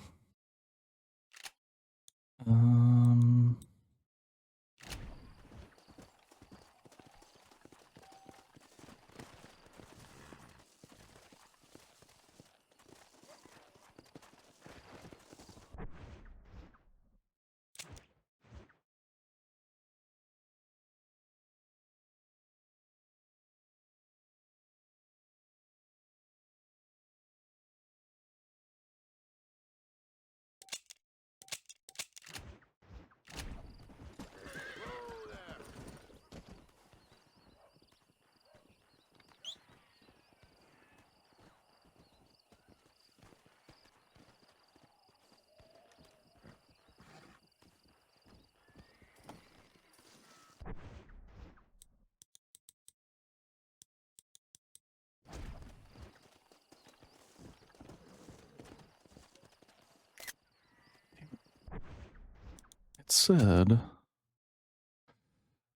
It said,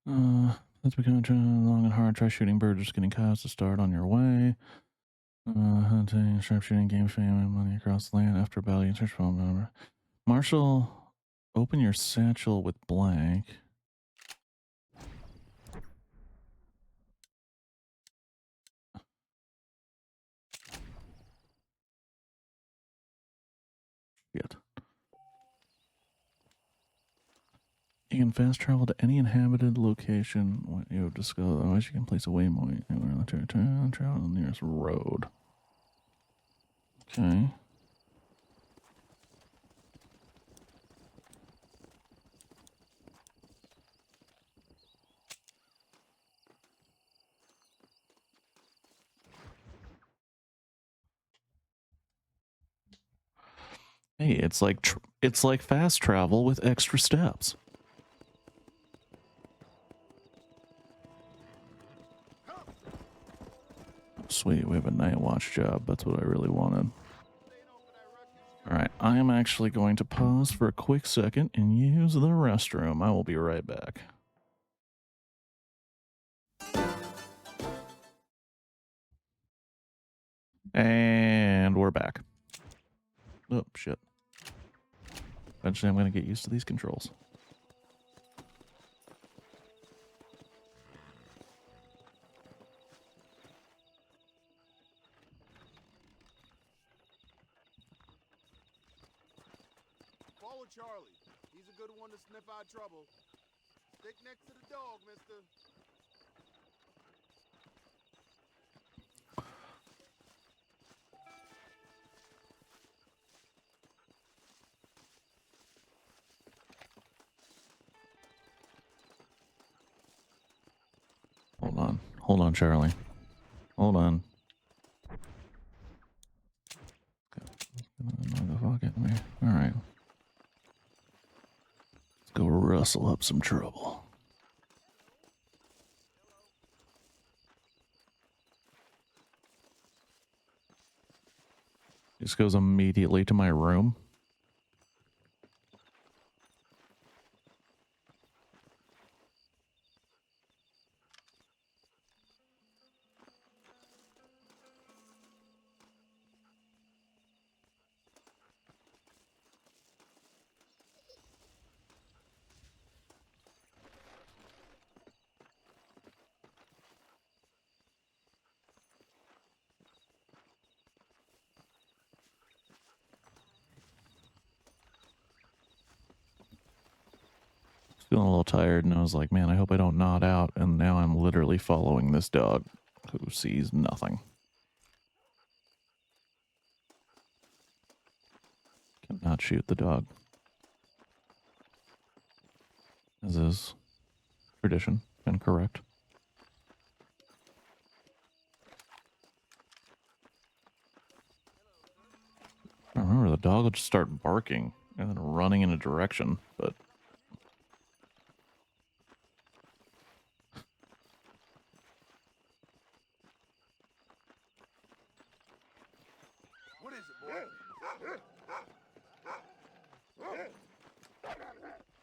that's becoming long and hard. Try shooting birds, just getting cows to start on your way. Hunting, sharpshooting, game family, money across the land. After a battle, you search phone number. Marshall, open your satchel with blank. Shit. You can fast travel to any inhabited location when you have discovered. Otherwise, you can place a waypoint anywhere in the territory and travel to the nearest road. Okay. Hey, it's like fast travel with extra steps. Sweet, we have a night watch job. That's what I really wanted. Alright, I am actually going to pause for a quick second and use the restroom. I will be right back. And we're back. Oh, shit. Eventually I'm going to get used to these controls. Follow Charlie. He's a good one to sniff out trouble. Stick next to the dog, mister. Hold on, Charlie. Hold on. The fuck at me. Alright. Let's go rustle up some trouble. This goes immediately to my room. Feeling a little tired, and I was like, man, I hope I don't nod out. And now I'm literally following this dog who sees nothing. Cannot shoot the dog. As is tradition and correct. I remember the dog would just start barking and then running in a direction, but What is it, boy?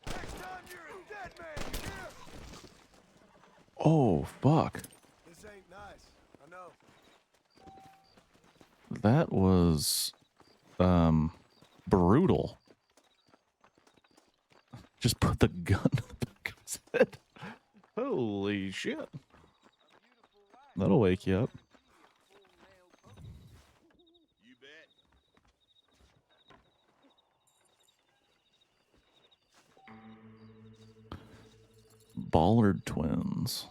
Next time you're a dead man, you hear? oh fuck. This ain't nice. I know. That was brutal. Just put the gun in the back of his head. Holy shit. That'll wake you up. You bet. Ballard twins.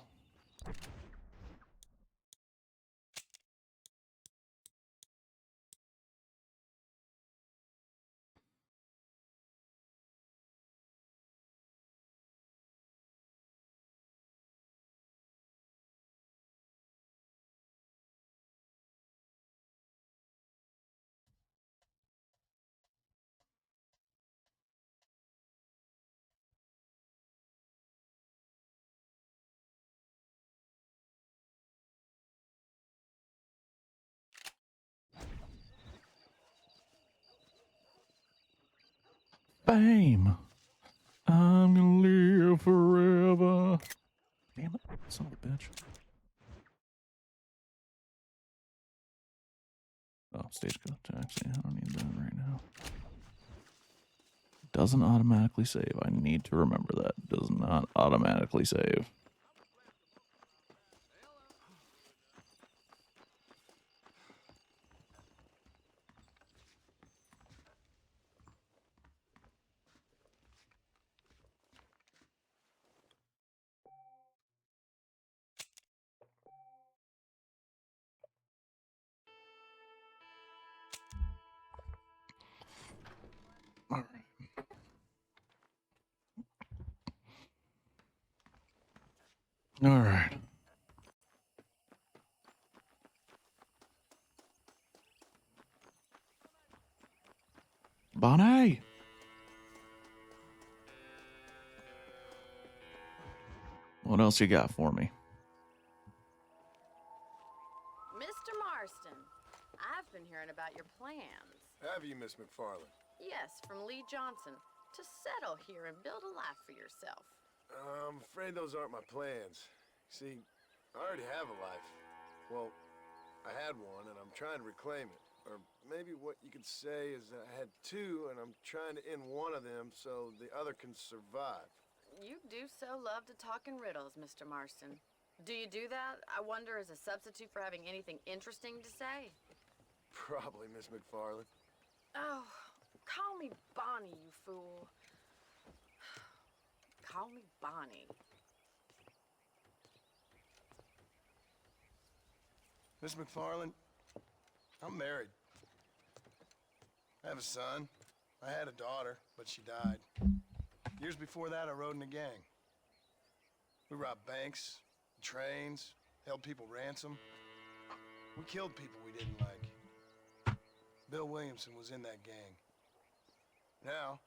Fame. I'm gonna live forever. Damn it, son of a bitch. Oh, stagecoach taxi. I don't need that right now. Doesn't automatically save. I need to remember that. Does not automatically save. All right. All right. Bonnie. What else you got for me? Mr. Marston, I've been hearing about your plans. Have you, Miss McFarland? Yes, from Lee Johnson, to settle here and build a life for yourself. I'm afraid those aren't my plans. See, I already have a life. Well, I had one, and I'm trying to reclaim it. Or maybe what you could say is that I had two, and I'm trying to end one of them so the other can survive. You do so love to talk in riddles, Mr. Marston. Do you do that, I wonder, as a substitute for having anything interesting to say? Probably, Miss McFarland. Oh, call me Bonnie, you fool. Call me Bonnie. Miss McFarland, I'm married. I have a son. I had a daughter, but she died. Years before that, I rode in a gang. We robbed banks, trains, held people ransom. We killed people we didn't like. Bill Williamson was in that gang. Now,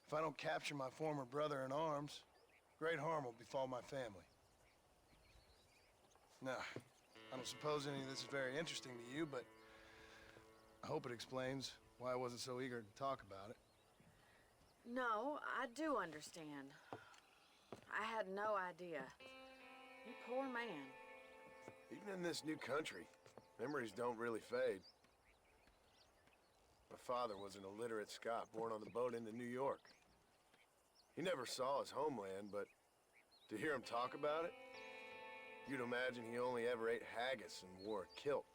if I don't capture my former brother-in-arms, great harm will befall my family. Now, I don't suppose any of this is very interesting to you, but I hope it explains why I wasn't so eager to talk about it. No, I do understand. I had no idea. You poor man. Even in this new country, memories don't really fade. My father was an illiterate Scot born on the boat into New York. He never saw his homeland, but to hear him talk about it, you'd imagine he only ever ate haggis and wore a kilt.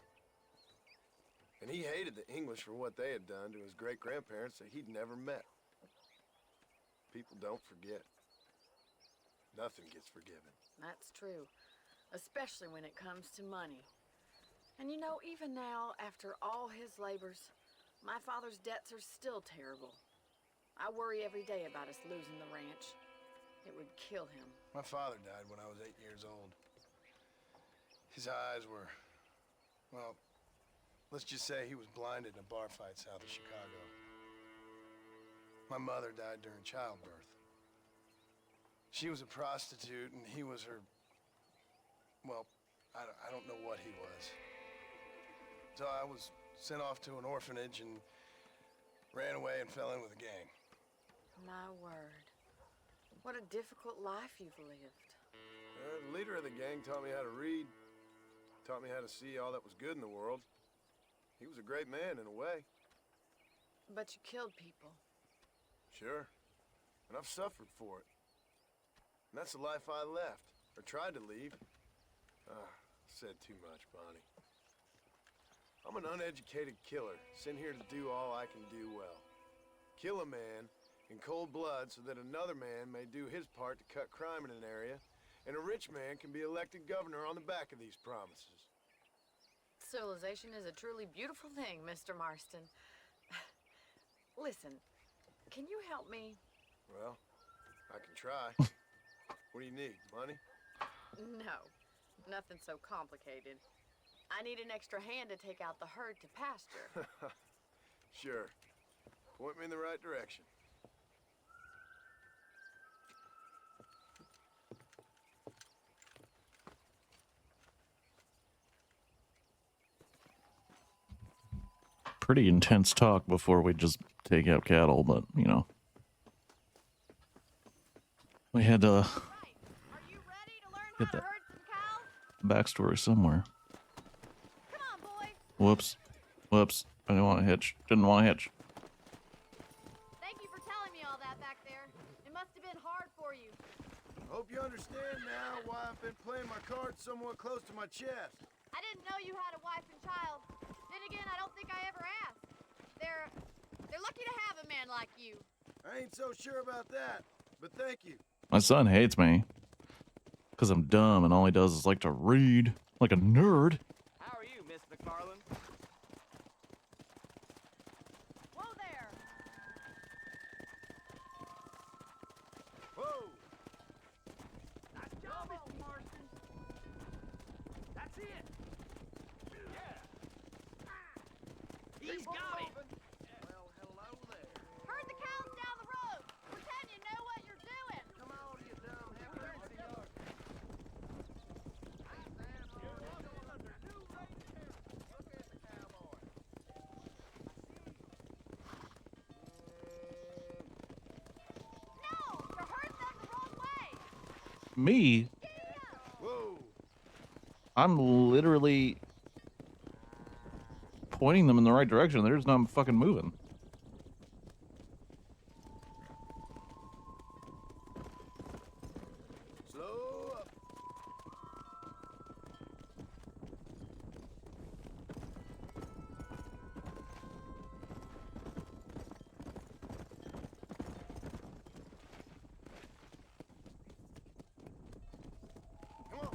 And he hated the English for what they had done to his great-grandparents that he'd never met. People don't forget. Nothing gets forgiven. That's true. Especially when it comes to money. And you know, even now, after all his labors, my father's debts are still terrible. I worry every day about us losing the ranch. It would kill him. My father died when I was 8 years old. His eyes were, well, let's just say he was blinded in a bar fight south of Chicago. My mother died during childbirth. She was a prostitute and he was her, well, I don't know what he was. So I was sent off to an orphanage and ran away and fell in with a gang. My word. What a difficult life you've lived. The leader of the gang taught me how to read, taught me how to see all that was good in the world. He was a great man in a way. But you killed people. Sure. And I've suffered for it. And that's the life I left, or tried to leave. Said too much, Bonnie. I'm an uneducated killer, sent here to do all I can do well. Kill a man in cold blood so that another man may do his part to cut crime in an area, and a rich man can be elected governor on the back of these promises. Civilization is a truly beautiful thing, Mr. Marston. Listen, can you help me? Well, I can try. What do you need, money? No, nothing so complicated. I need an extra hand to take out the herd to pasture. Sure. Point me in the right direction. Pretty intense talk before we just take out cattle, but, you know. We had to get that backstory somewhere. Come on, boy. Whoops. Whoops. I didn't want to hitch. Didn't want to hitch. Thank you for telling me all that back there. It must have been hard for you. Hope you understand now why I've been playing my cards somewhat close to my chest. I didn't know you had a wife and child. Then again, I don't think I ever asked. They're lucky to have a man like you. I ain't so sure about that, but thank you. My son hates me because I'm dumb and all he does is like to read like a nerd. How are you, Miss McFarland? Whoa there! Whoa! Nice job, Mr. Marston. That's it. He's got it. Well, hello there. Herd the cows down the road. Pretend you know what you're doing. Come on, you dumb heifer. Look at the cowboy. No, you're herding them the wrong way. Me? Whoa! I'm literally pointing them in the right direction. They're just not fucking moving. Slow up. Come on.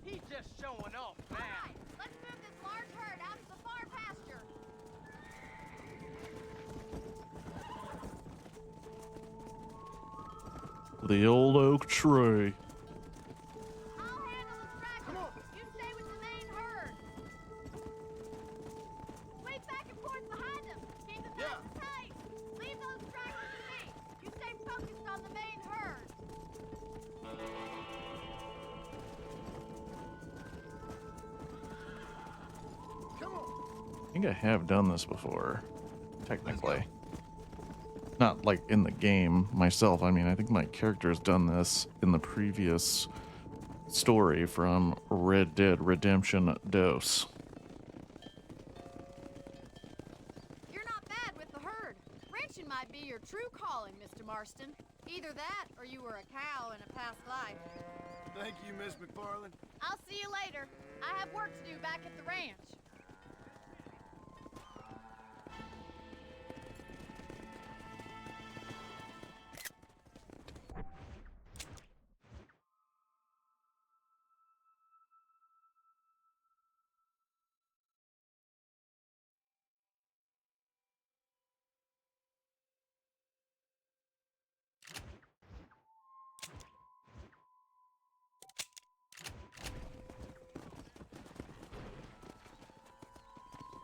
He's just showing off, man. All right, let's move this large herd out to the far pasture. The old oak tree. I'll handle the stragglers. You stay with the main herd. Sweep back and forth behind them. Keep the fences tight. Leave those stragglers to me. You stay focused on the main herd. Come on. I think I have done this before, technically. Not like in the game myself. I mean, I think my character's done this in the previous story from Red Dead Redemption Dos. You're not bad with the herd. Ranching might be your true calling, Mr. Marston. Either that, or you were a cow in a past life. Thank you, Miss McFarland. I'll see you later. I have work to do back at the ranch.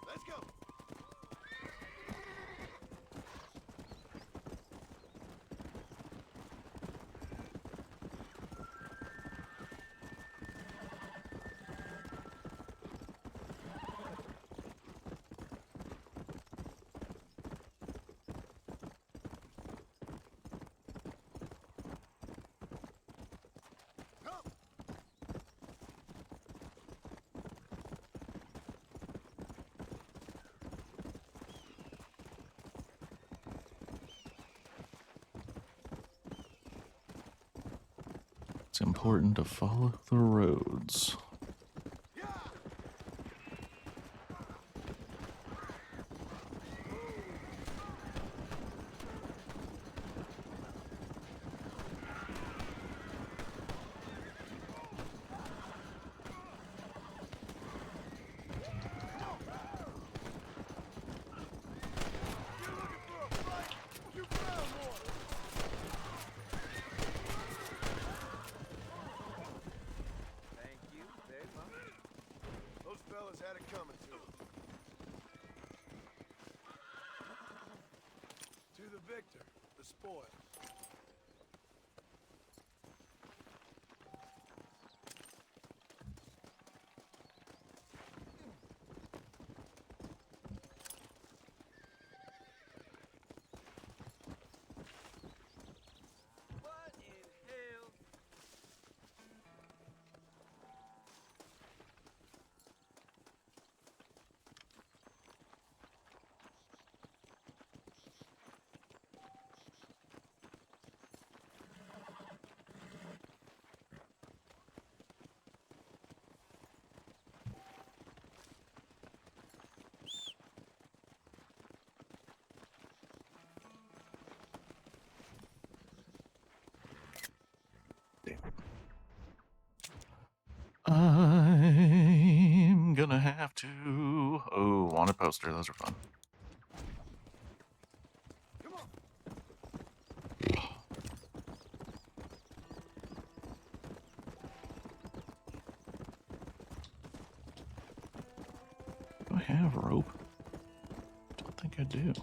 Let's go. It's important to follow the roads. Thank you very much. Those fellas had it coming to them. To the victor, the spoil. What in hell? I'm gonna have to. Oh, wanted poster. Those are fun. Come on. Do I have rope? Don't think I do.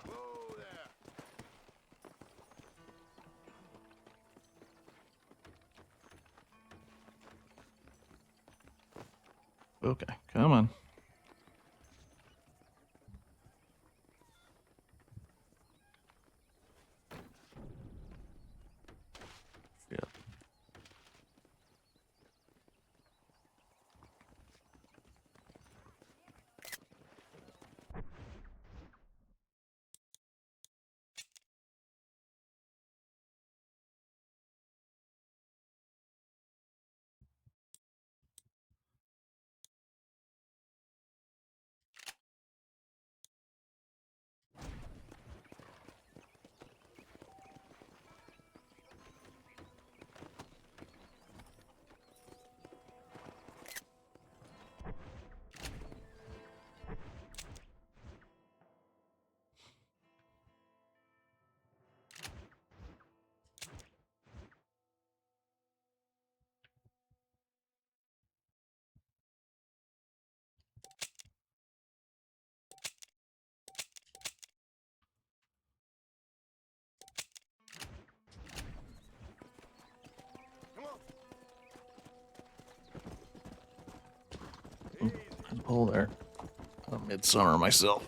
Whoa there. Okay, come on. Shit. pull there. I'm midsummer myself.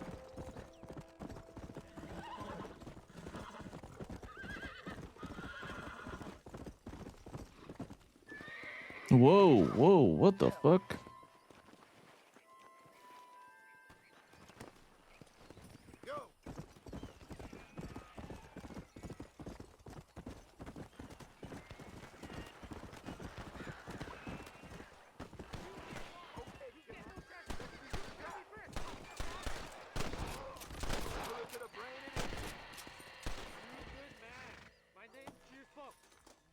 Whoa, whoa, what the fuck?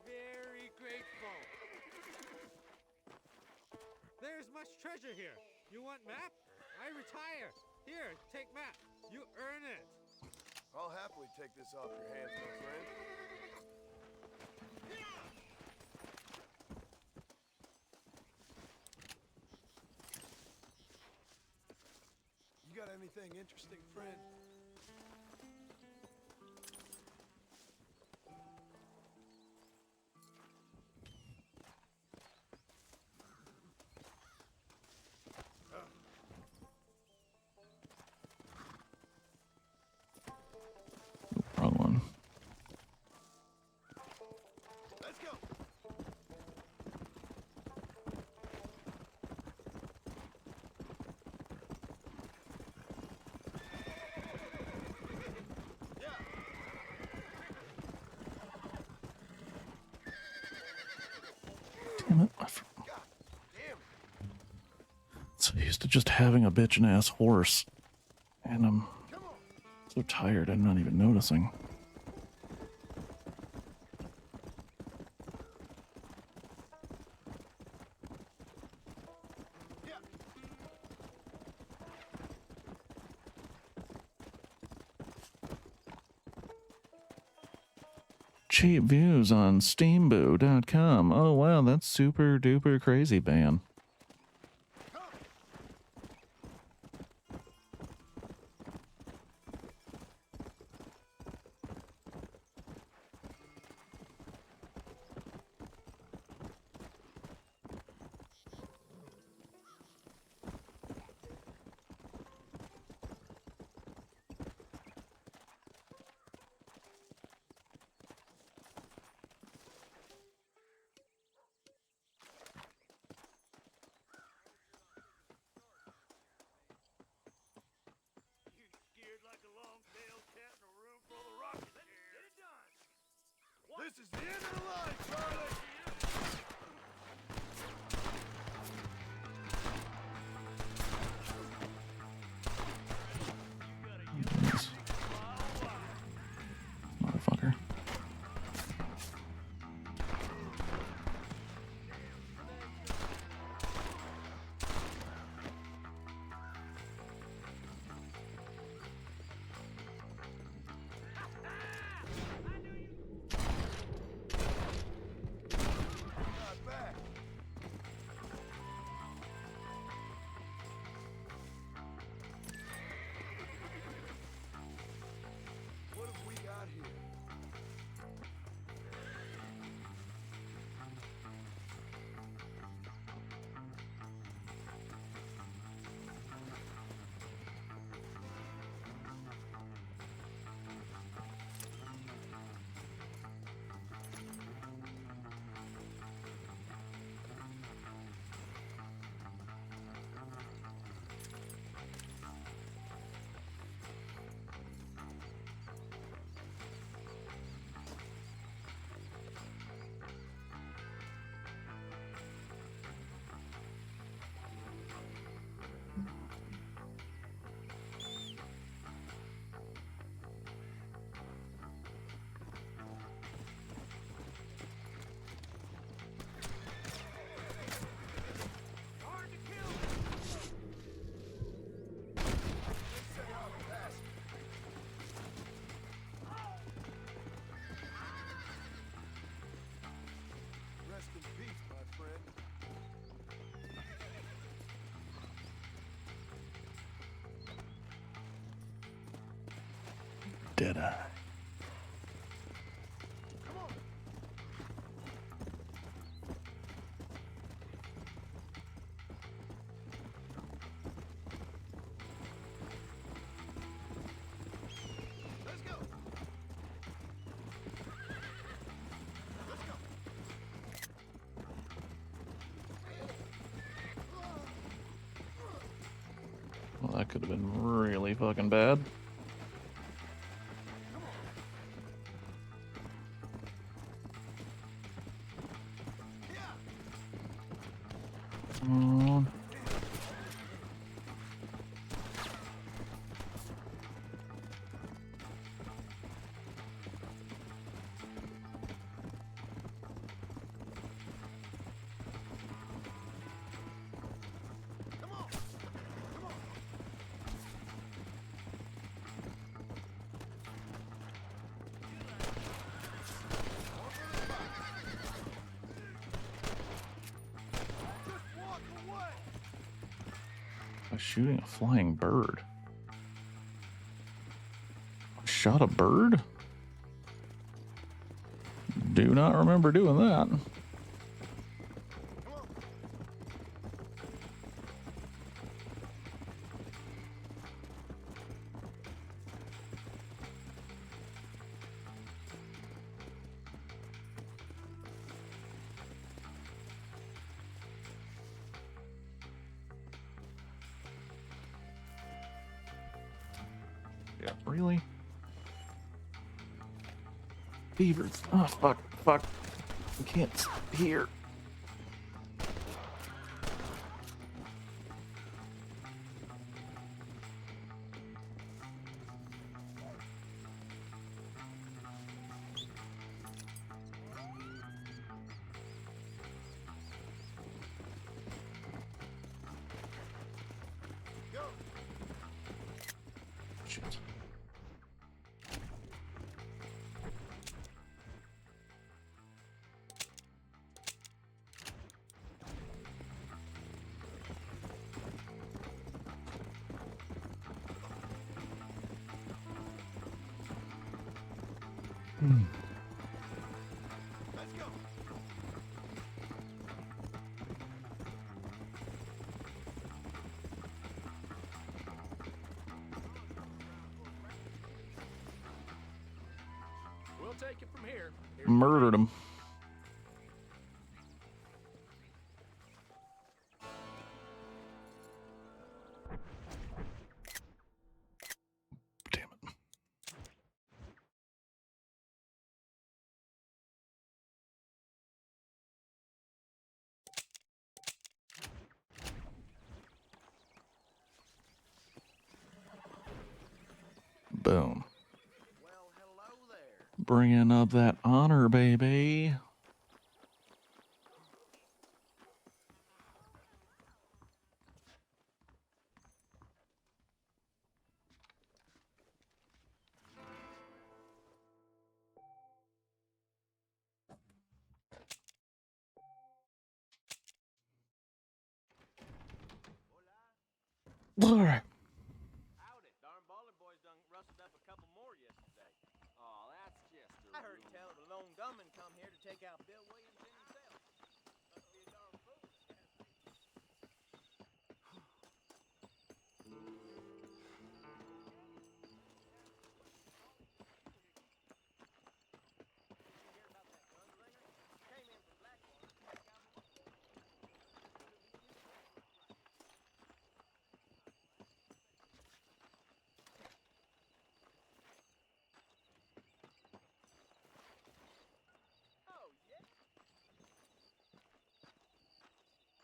Very grateful. There's much treasure here. You want map? I retire. Here, take map. You earn it. I'll happily take this off your hands, my friend. You got anything interesting, friend? Wrong one. Let's go. Damn it. So used to just having a bitchin' ass horse. And I'm so tired I'm not even noticing. Cheap views on steambo.com. Oh wow, that's super duper crazy, ban. This is the end of the line, Charlie! Jeez. Motherfucker. What have we got here? Rest in peace, my friend. Deadeye. Well, that could have been really fucking bad. Come on. By shooting a flying bird. I shot a bird? Do not remember doing that. Yeah, really? Beavers. Oh, fuck, fuck. I can't hear. Shit. Let's go. We'll take it from here. Murdered him. Damn it. Boom. Well, hello there. Bringing up that honor, baby. All right. Howdy. Darn baller boys done rustled up a couple more yesterday. Oh, that's just I heard tell the lone gunman come here to take out Bill Williamson himself. Must be a darn fool.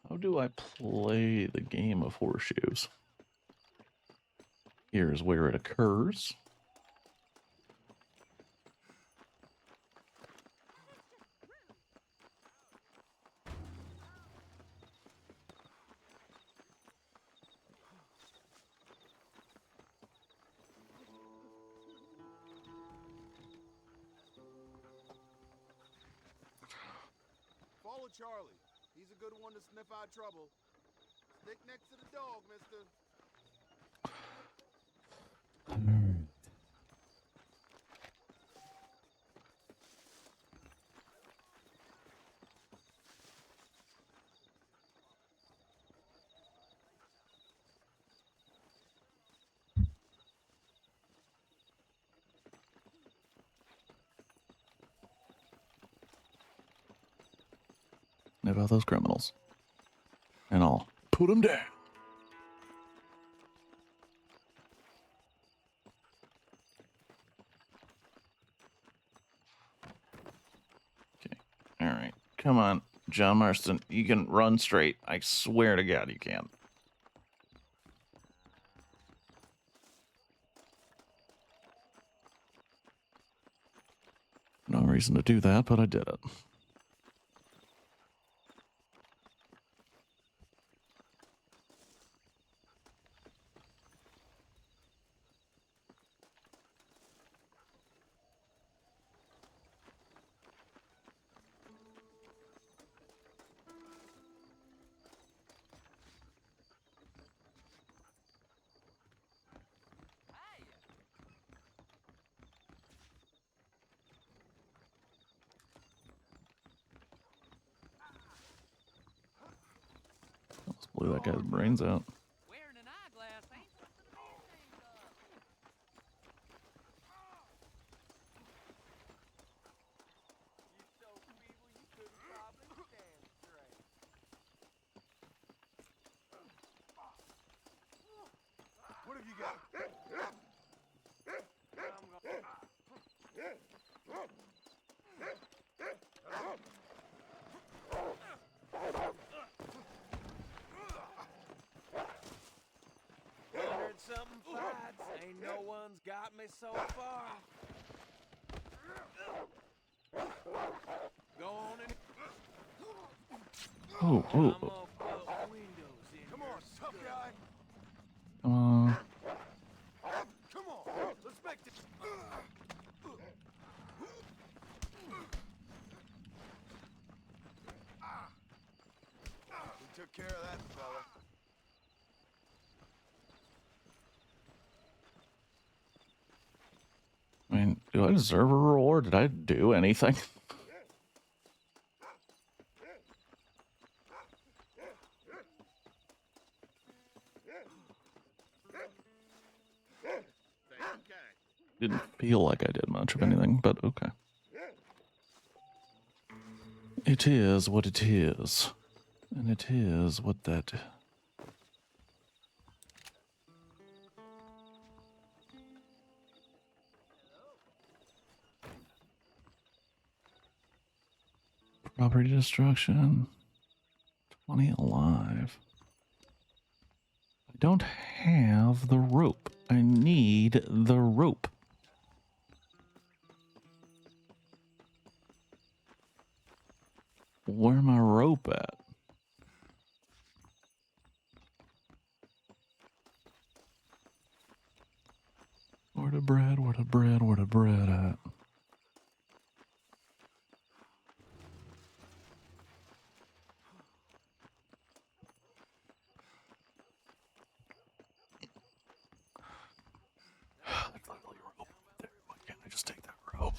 How do I play the game of horseshoes? Here's where it occurs. Follow Charlie. He's a good one to sniff out trouble. Stick next to the dog, mister. About those criminals. And I'll put them down. Come on, John Marston. You can run straight. I swear to God you can. No reason to do that, but I did it. Almost blew that guy's brains out. Wearing an eyeglass ain't something to be ashamed of. You so feeble you couldn't probably stand straight. What have you got? Hundred something fights, ain't no one's got me so far. Go on and Oh, I'm oh. gonna put windows in. Come on, tough guy. Come on. Come on, let's make this. We took care of that fella. I mean, do I deserve a reward? Did I do anything? Didn't feel like I did much of anything, but okay. It is what it is. And it is what that... Property destruction. 20 alive. I don't have the rope. I need the rope. Where my rope at? Where the bread, where the bread, where the bread at? There's literally a rope there. Why can't I just take that rope?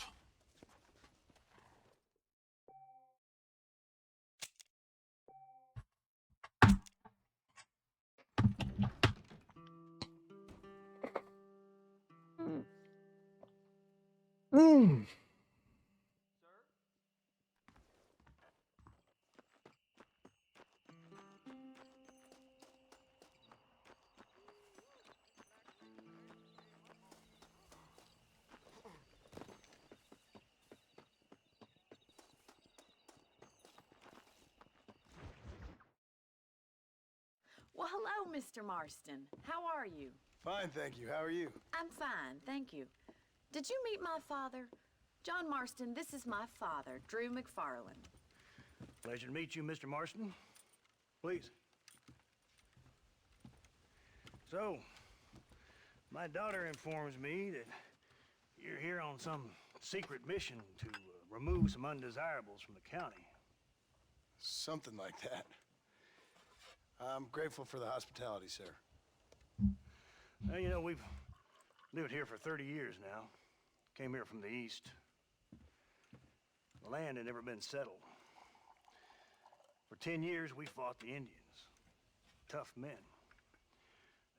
Well, hello, Mr. Marston. How are you? Fine, thank you. How are you? I'm fine, thank you. Did you meet my father? John Marston, this is my father, Drew McFarland. Pleasure to meet you, Mr. Marston. Please. So, my daughter informs me that you're here on some secret mission to remove some undesirables from the county. Something like that. I'm grateful for the hospitality, sir. Well, you know, we've lived here for 30 years now. Came here from the east. The land had never been settled. For 10 years, we fought the Indians. Tough men.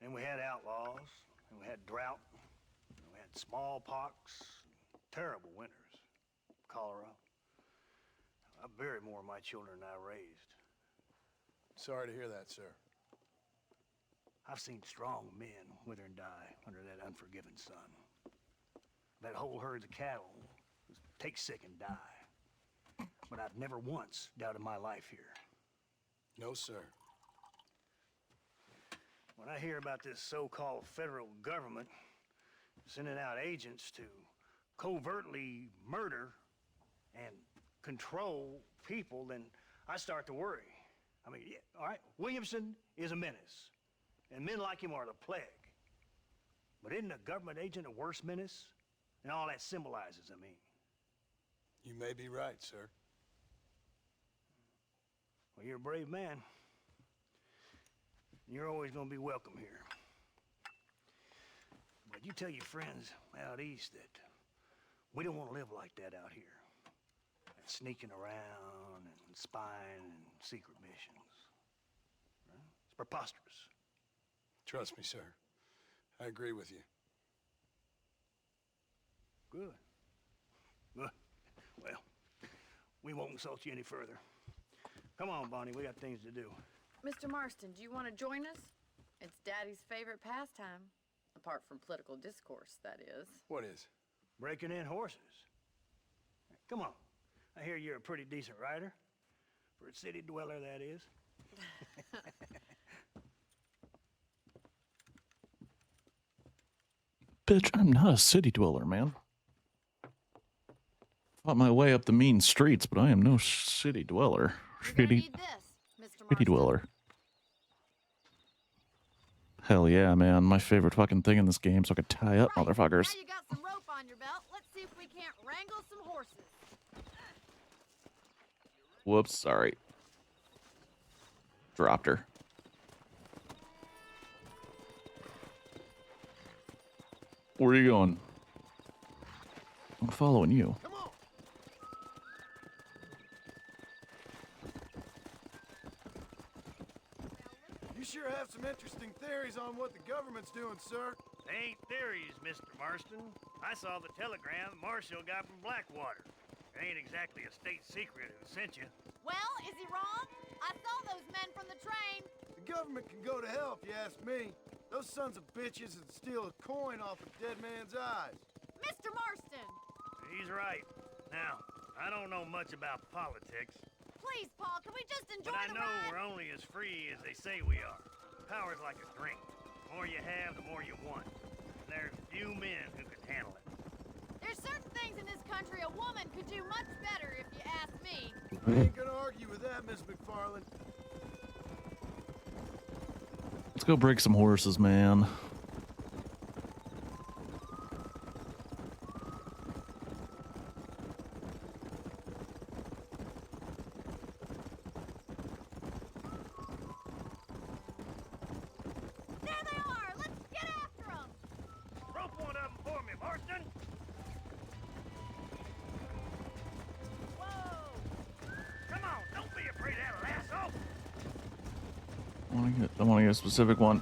Then we had outlaws, and we had drought, and we had smallpox, terrible winters, cholera. I buried more of my children than I raised. Sorry to hear that, sir. I've seen strong men wither and die under that unforgiving sun. That whole herd of cattle take sick and die. But I've I've never once doubted my life here. No, sir. When I hear about this so-called federal government sending out agents to covertly murder and control people, then I start to worry. I mean, yeah, all right, Williamson is a menace, and men like him are the plague. But isn't a government agent a worse menace? And all that symbolizes, I mean. You may be right, sir. Well, you're a brave man. You're always gonna be welcome here. But you tell your friends out east that we don't want to live like that out here. Like sneaking around and spying and secret missions. Right? It's preposterous. Trust me, sir. I agree with you. Good. Good. Well, we won't insult you any further. Come on, Bonnie, we got things to do. Mr. Marston, do you want to join us? It's Daddy's favorite pastime. Apart from political discourse, that is. What is? Breaking in horses. Come on. I hear you're a pretty decent rider. For a city dweller, that is. Bitch, I'm not a city dweller, man. Fought my way up the mean streets, but I am no city dweller. Shitty dweller. Hell yeah, man. My favorite fucking thing in this game, so I could tie up motherfuckers. Now you got some rope on your belt. Let's see if we can't wrangle some horses. Whoops, sorry. Dropped her. Where are you going? I'm following you. Come on. You sure have some interesting theories on what the government's doing, sir. They ain't theories, Mr. Marston. I saw the telegram Marshall got from Blackwater. It ain't exactly a state secret who sent you. Well, is he wrong? I saw those men from the train. The government can go to hell if you ask me. Those sons of bitches would steal a coin off a dead man's eyes. Mr. Marston! He's right. Now, I don't know much about politics. Please, Paul, can we just enjoy But I the know ride? we're only as free as they say we are. Power's like a drink. The more you have, the more you want. And there's few men who can handle it. There's certain things in this country a woman could do much better, if you ask me. I ain't gonna argue with that, Miss McFarland. Let's go break some horses, man. There they are! Let's get after them! Rope one of them for me, Marston! Whoa! Come on, don't be afraid of that lasso! I want to get a specific one.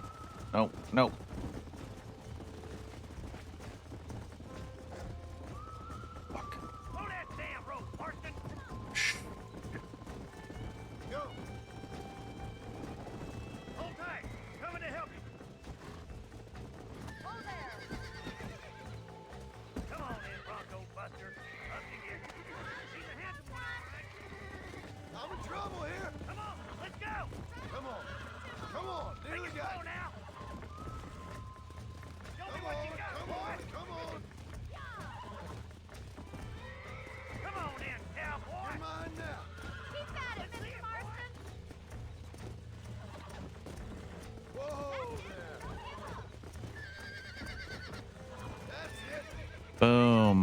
No, no. Pull that damn rope, Marston! Go! Hold tight! Coming to help you! Oh, there! Come on in, Bronco Buster. Up to you. He's a handsome one, all right? I'm in trouble here. Come on, let's go! Come on. Come on. Nearly Take it got slow you. now! Show me Come what on. you got, Come boy! on. Come on. Come on in, cowboy! You're mine now. Keep at it, Mr. Marston! Whoa there. That's it. Boom.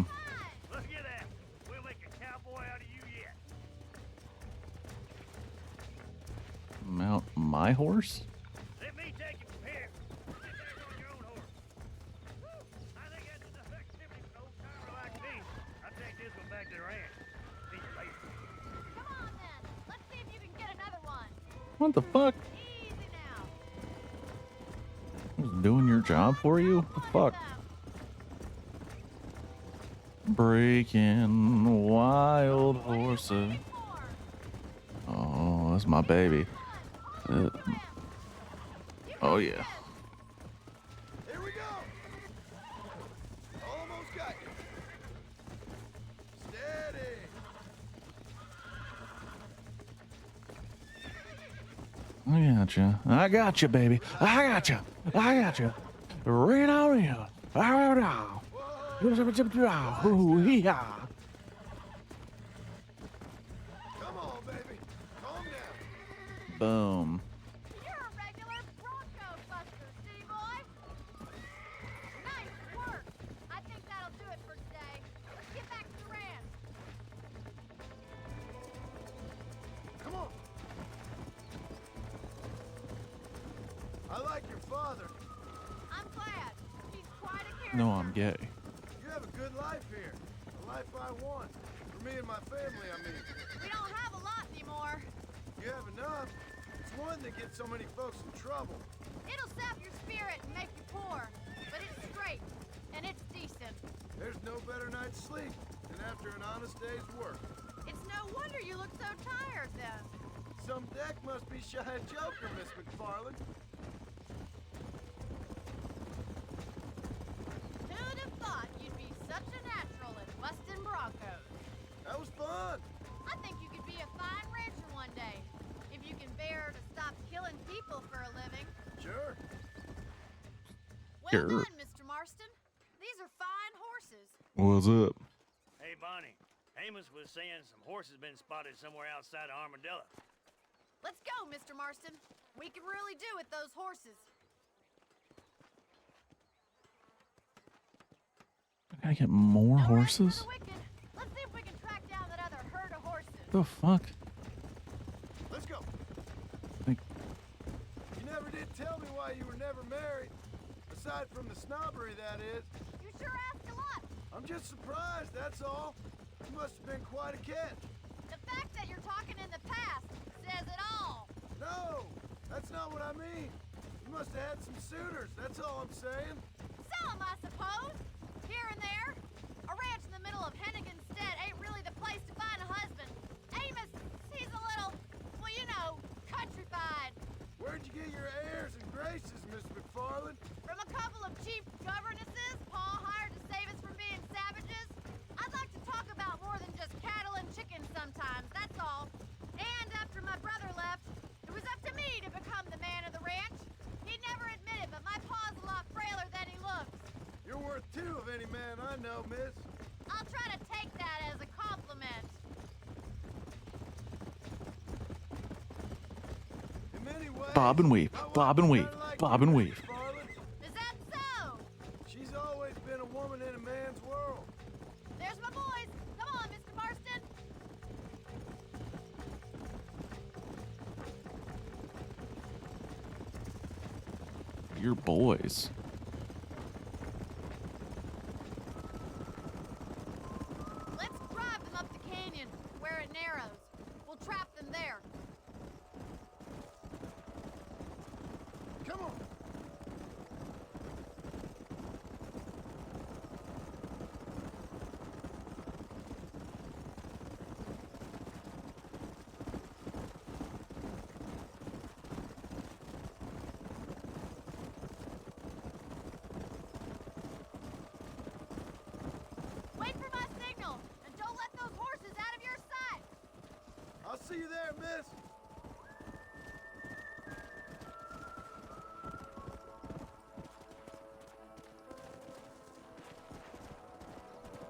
Look at that! We'll make a cowboy out of you yet. Mount my horse? Let me take you from here. Get back on your own horse. I think that's enough activity for an old-timer like me. I'll take this one back to the ranch. See you later. Come on, then. Let's see if you can get another one. What the fuck? Easy now. I was doing your job for you? What the fuck? Breaking wild horses. Oh, that's my baby. Oh yeah. Here we go. Almost got you. Steady. I got you, baby. I got you. Right on you. Ooh, yeah. Come on, baby. Calm down. Boom. You're a regular Bronco buster, D-boy. Nice work. I think that'll do it for today. Let's get back to the ranch. Come on. I like your father. I'm glad. He's quite a character. No, I'm gay. You have a good life here. A life I want. For me and my family, I mean. We don't have a lot anymore. You have enough. It's one that gets so many folks in trouble. It'll sap your spirit and make you poor. But it's straight. And it's decent. There's no better night's sleep than after an honest day's work. It's no wonder you look so tired then. Some deck must be shy of Joker, Miss McFarland. Who'd have thought you'd be such a natural in Weston Broncos? That was fun. I think you could be a fine rancher one day. If you can bear to stop killing people for a living. Sure. Well Sure. done, Mr. Marston. These are fine horses. What's up? Hey, Bonnie. Amos was saying some horses been spotted somewhere outside of Armadillo. Let's go, Mr. Marston. We can really do with those horses. I gotta get more No rest for horses? the wicked. Let's see if we can track down that other herd of horses. The fuck? Let's go. Like, You never did tell me why you were never married. Aside from the snobbery, that is. You sure ask a lot. I'm just surprised, that's all. You must have been quite a catch. The fact that you're talking in the past says it all. No, that's not what I mean. You must have had some suitors, that's all I'm saying. Some, I suppose. Here and there. A ranch in the middle of Hennigan's Stead ain't really the place to find a husband. Amos, he's a little, well, you know, countrified. Where'd you get your airs and graces, Miss McFarland? From a couple of cheap governesses Pa hired to save us from being savages. I'd like to talk about more than just cattle and chickens sometimes, that's all. And after my brother left, it was up to me to become the man of the ranch. He'd never admit it, but my pa's a lot frailer than he looks. You're worth two of any man I know, miss. I'll try to take that as a compliment. In many ways, bob and weave, bob and weave, bob and weave. Is that so? She's always been a woman in a man's world. There's my boys. Come on, Mr. Marston. Your boys. Let's drive them up the canyon, where it narrows. We'll trap them there. Come on. Wait for my signal, and don't let those horses out of your sight. I'll see you there, miss.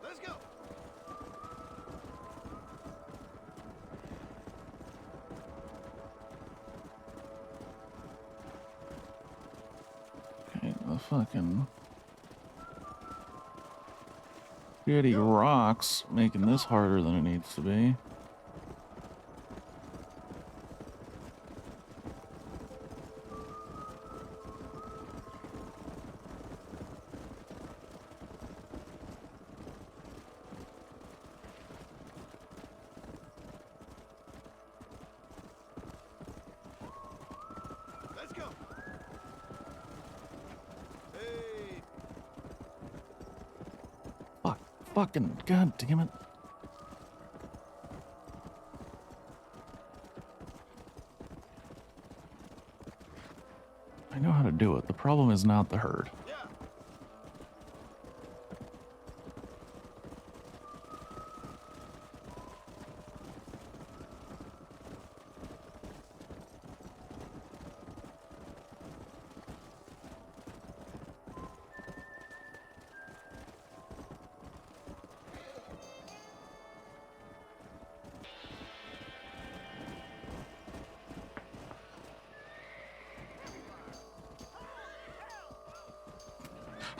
Let's go. Okay, the fucking shitty rocks making this harder than it needs to be. Let's go. Hey. Fuck, fucking, god damn it. I know how to do it. The problem is not the herd. Yeah.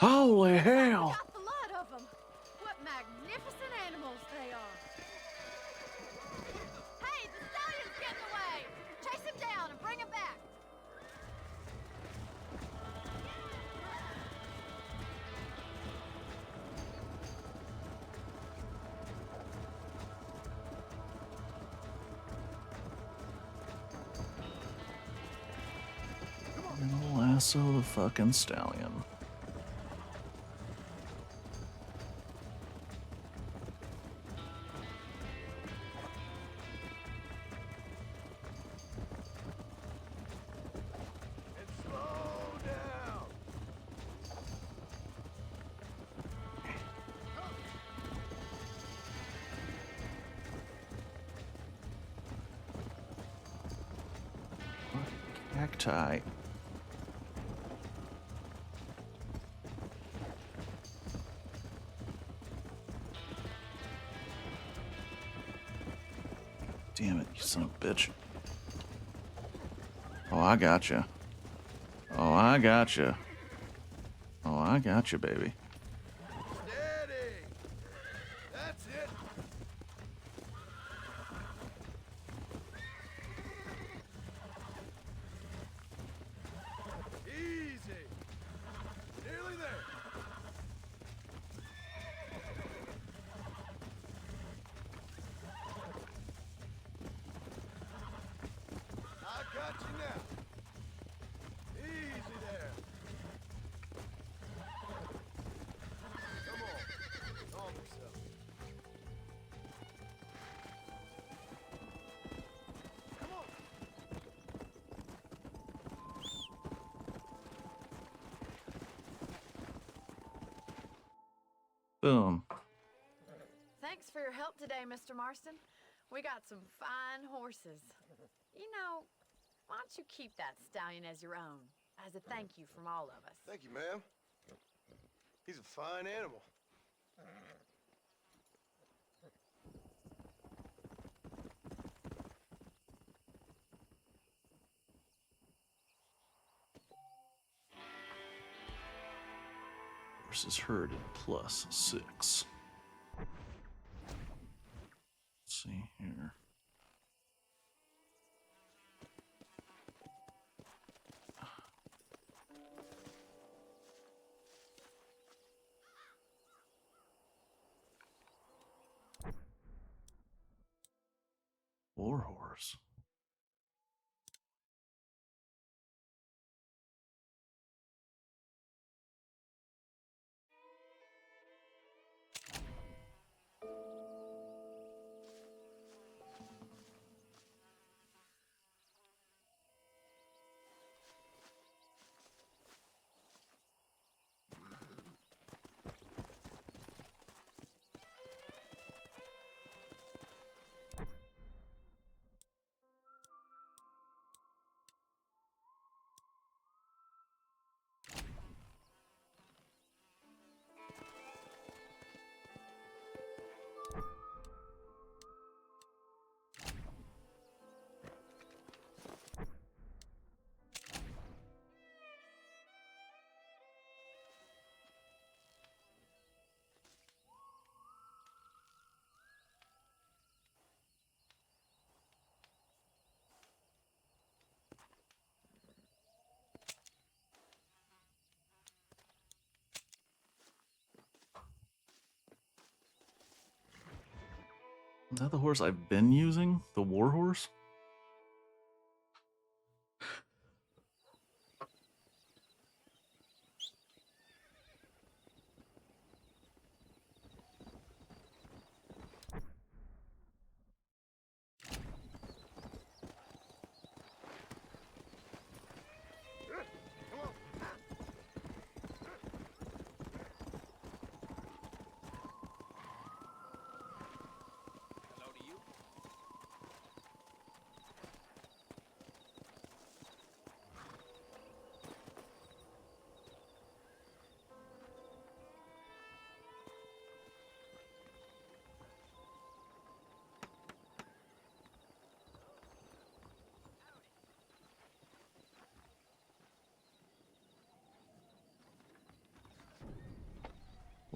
Holy hell! Got the lot of them. What magnificent animals they are. Hey, the stallion's getting away. Chase him down and bring him back. Gonna lasso the fucking stallion. Cacti. Damn it, you son of a bitch. Oh, I gotcha. Oh, I gotcha. Oh, I gotcha, baby. Steady. That's it. Easy. Nearly there. I got you now. Easy there. Come on. Calm yourself. Come on. Boom. Thanks for your help today, Mr. Marston. We got some fine horses. You know, why don't you keep that stallion as your own, as a thank you from all of us? Thank you, ma'am. He's a fine animal. Horses herded +6. Let's see here. Warhorse. Is that the horse I've been using? The warhorse?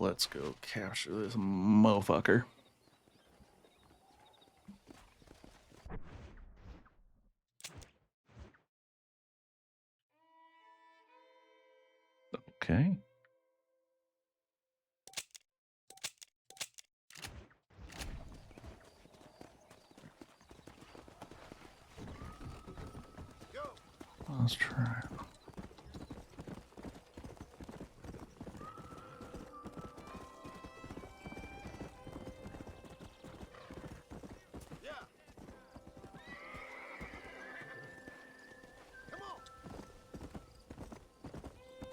let's go capture this motherfucker. Okay. Let's try.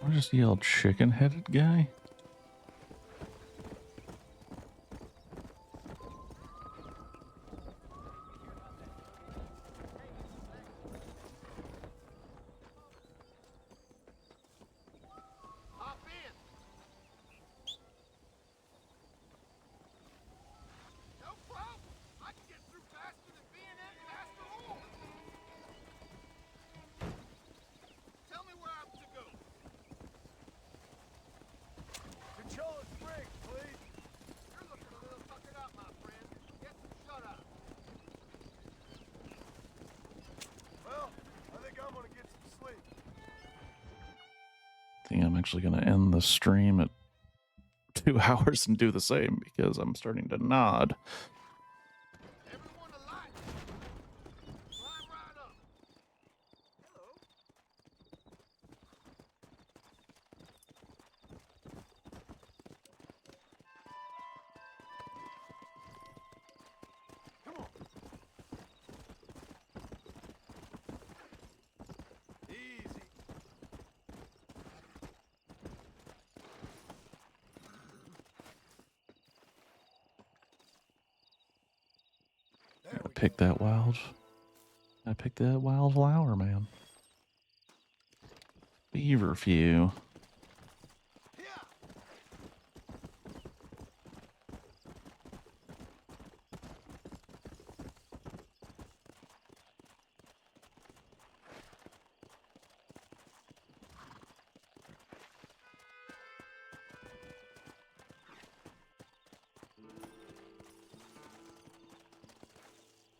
I just yelled chicken-headed guy. Hop in. No problem. I can get through faster than being in past the hole. Tell me where I'm to go. Control the spring, please. You're looking a little tuckered out, my friend. Get some shut-eye. Well, I think I'm gonna get some sleep. I think I'm actually going to end the stream at 2 hours and do the same because I'm starting to nod. Everyone alight. Climb right up. Hello. Come on. Easy. I picked that wild flower, man. Beaverview.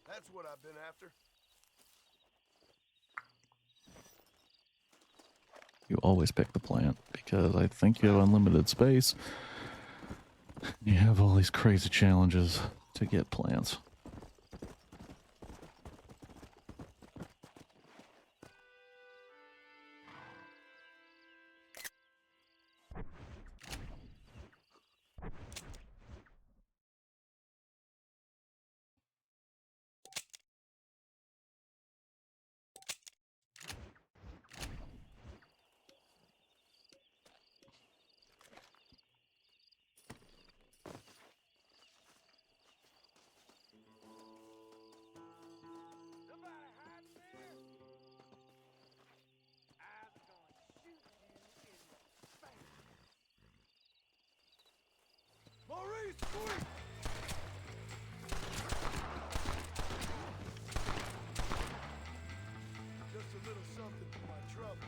That's what I've been after. You always pick the plant because I think you have unlimited space. You have all these crazy challenges to get plants. Maurice, quick! Just a little something for my trouble.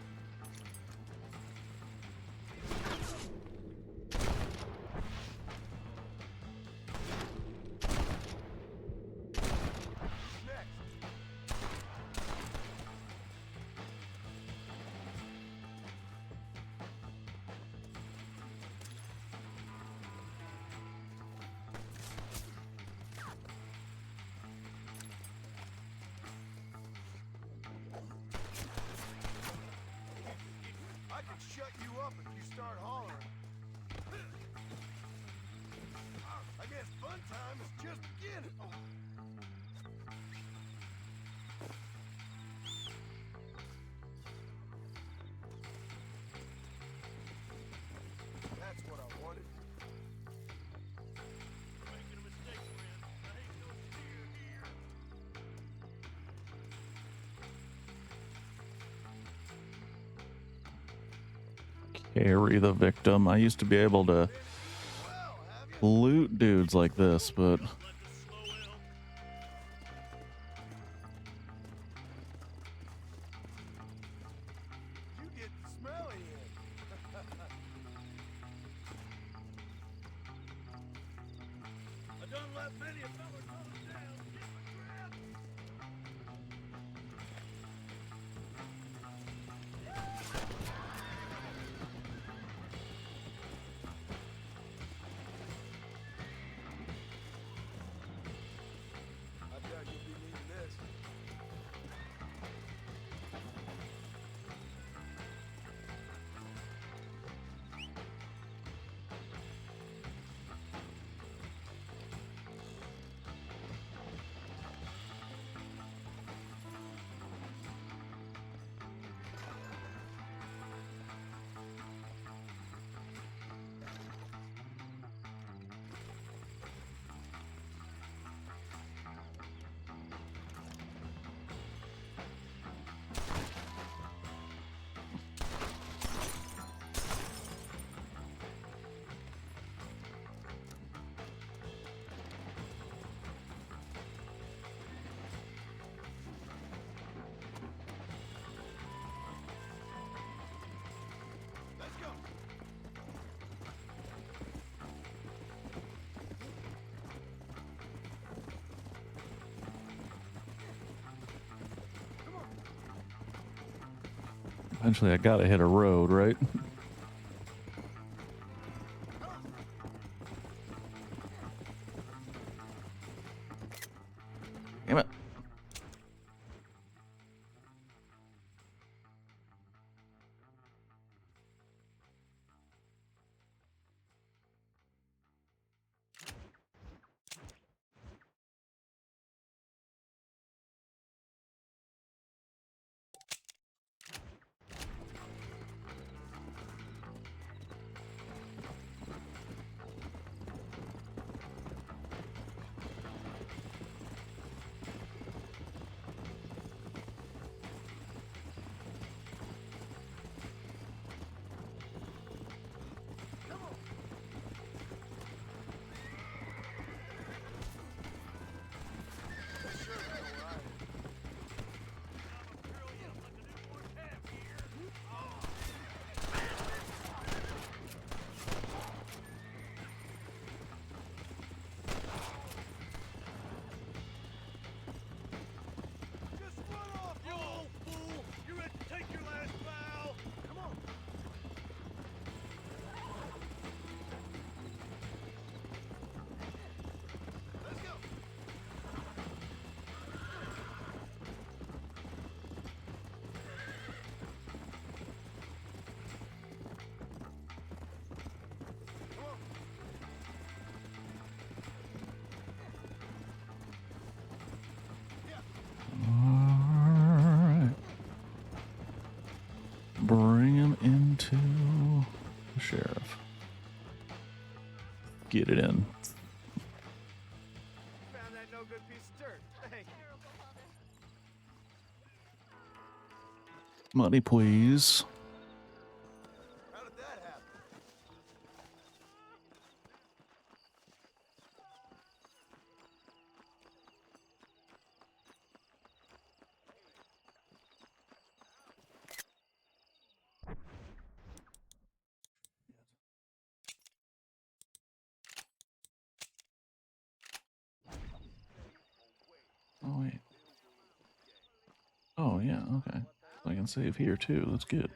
I can shut you up if you start hollering. I guess fun time is just beginning. That's what I wanted. Making a mistake, friend. I ain't no steer here. Carry the victim. I used to be able to loot dudes like this, but You get the smelly end. I doubt you'll be needing this. Let's go. Eventually, I gotta hit a road, right? Damn it. Alright. Bring him into the sheriff. Get it in. Found that no good piece of dirt. Thank you. Money, please. How did that happen? Oh, wait. Oh, yeah, okay. I can save here, too. That's good.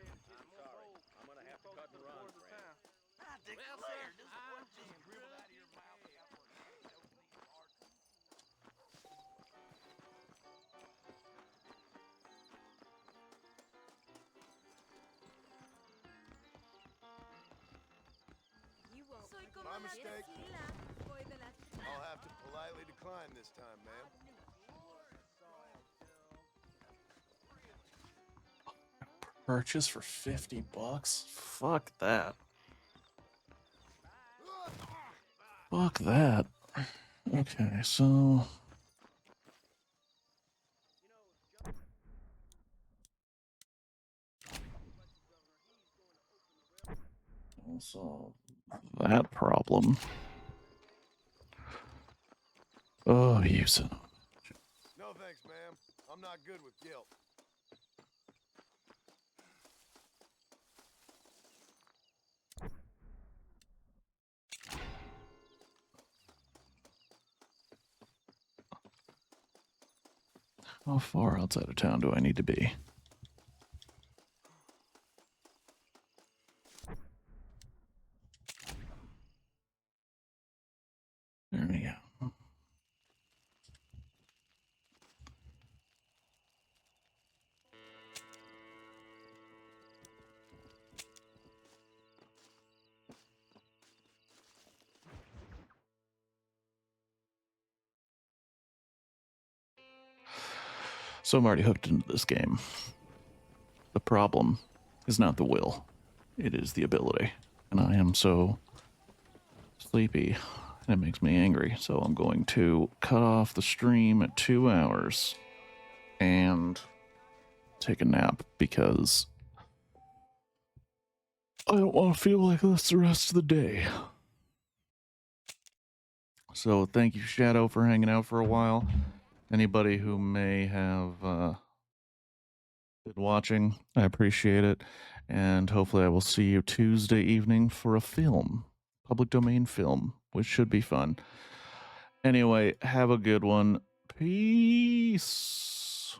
My mistake. I'll have to politely decline this time, ma'am. Purchase for $50? Fuck that. Fuck that. Okay, so... we'll solve that problem. Oh, you son of a... No thanks, ma'am. I'm not good with guilt. How far outside of town do I need to be? There we go. So I'm already hooked into this game. The problem is not the will, it is the ability. And I am so sleepy, and it makes me angry. So I'm going to cut off the stream at 2 hours and take a nap because I don't want to feel like this the rest of the day. So thank you, Shadow, for hanging out for a while. Anybody who may have been watching, I appreciate it. And hopefully I will see you Tuesday evening for a film, public domain film, which should be fun. Anyway, have a good one. Peace.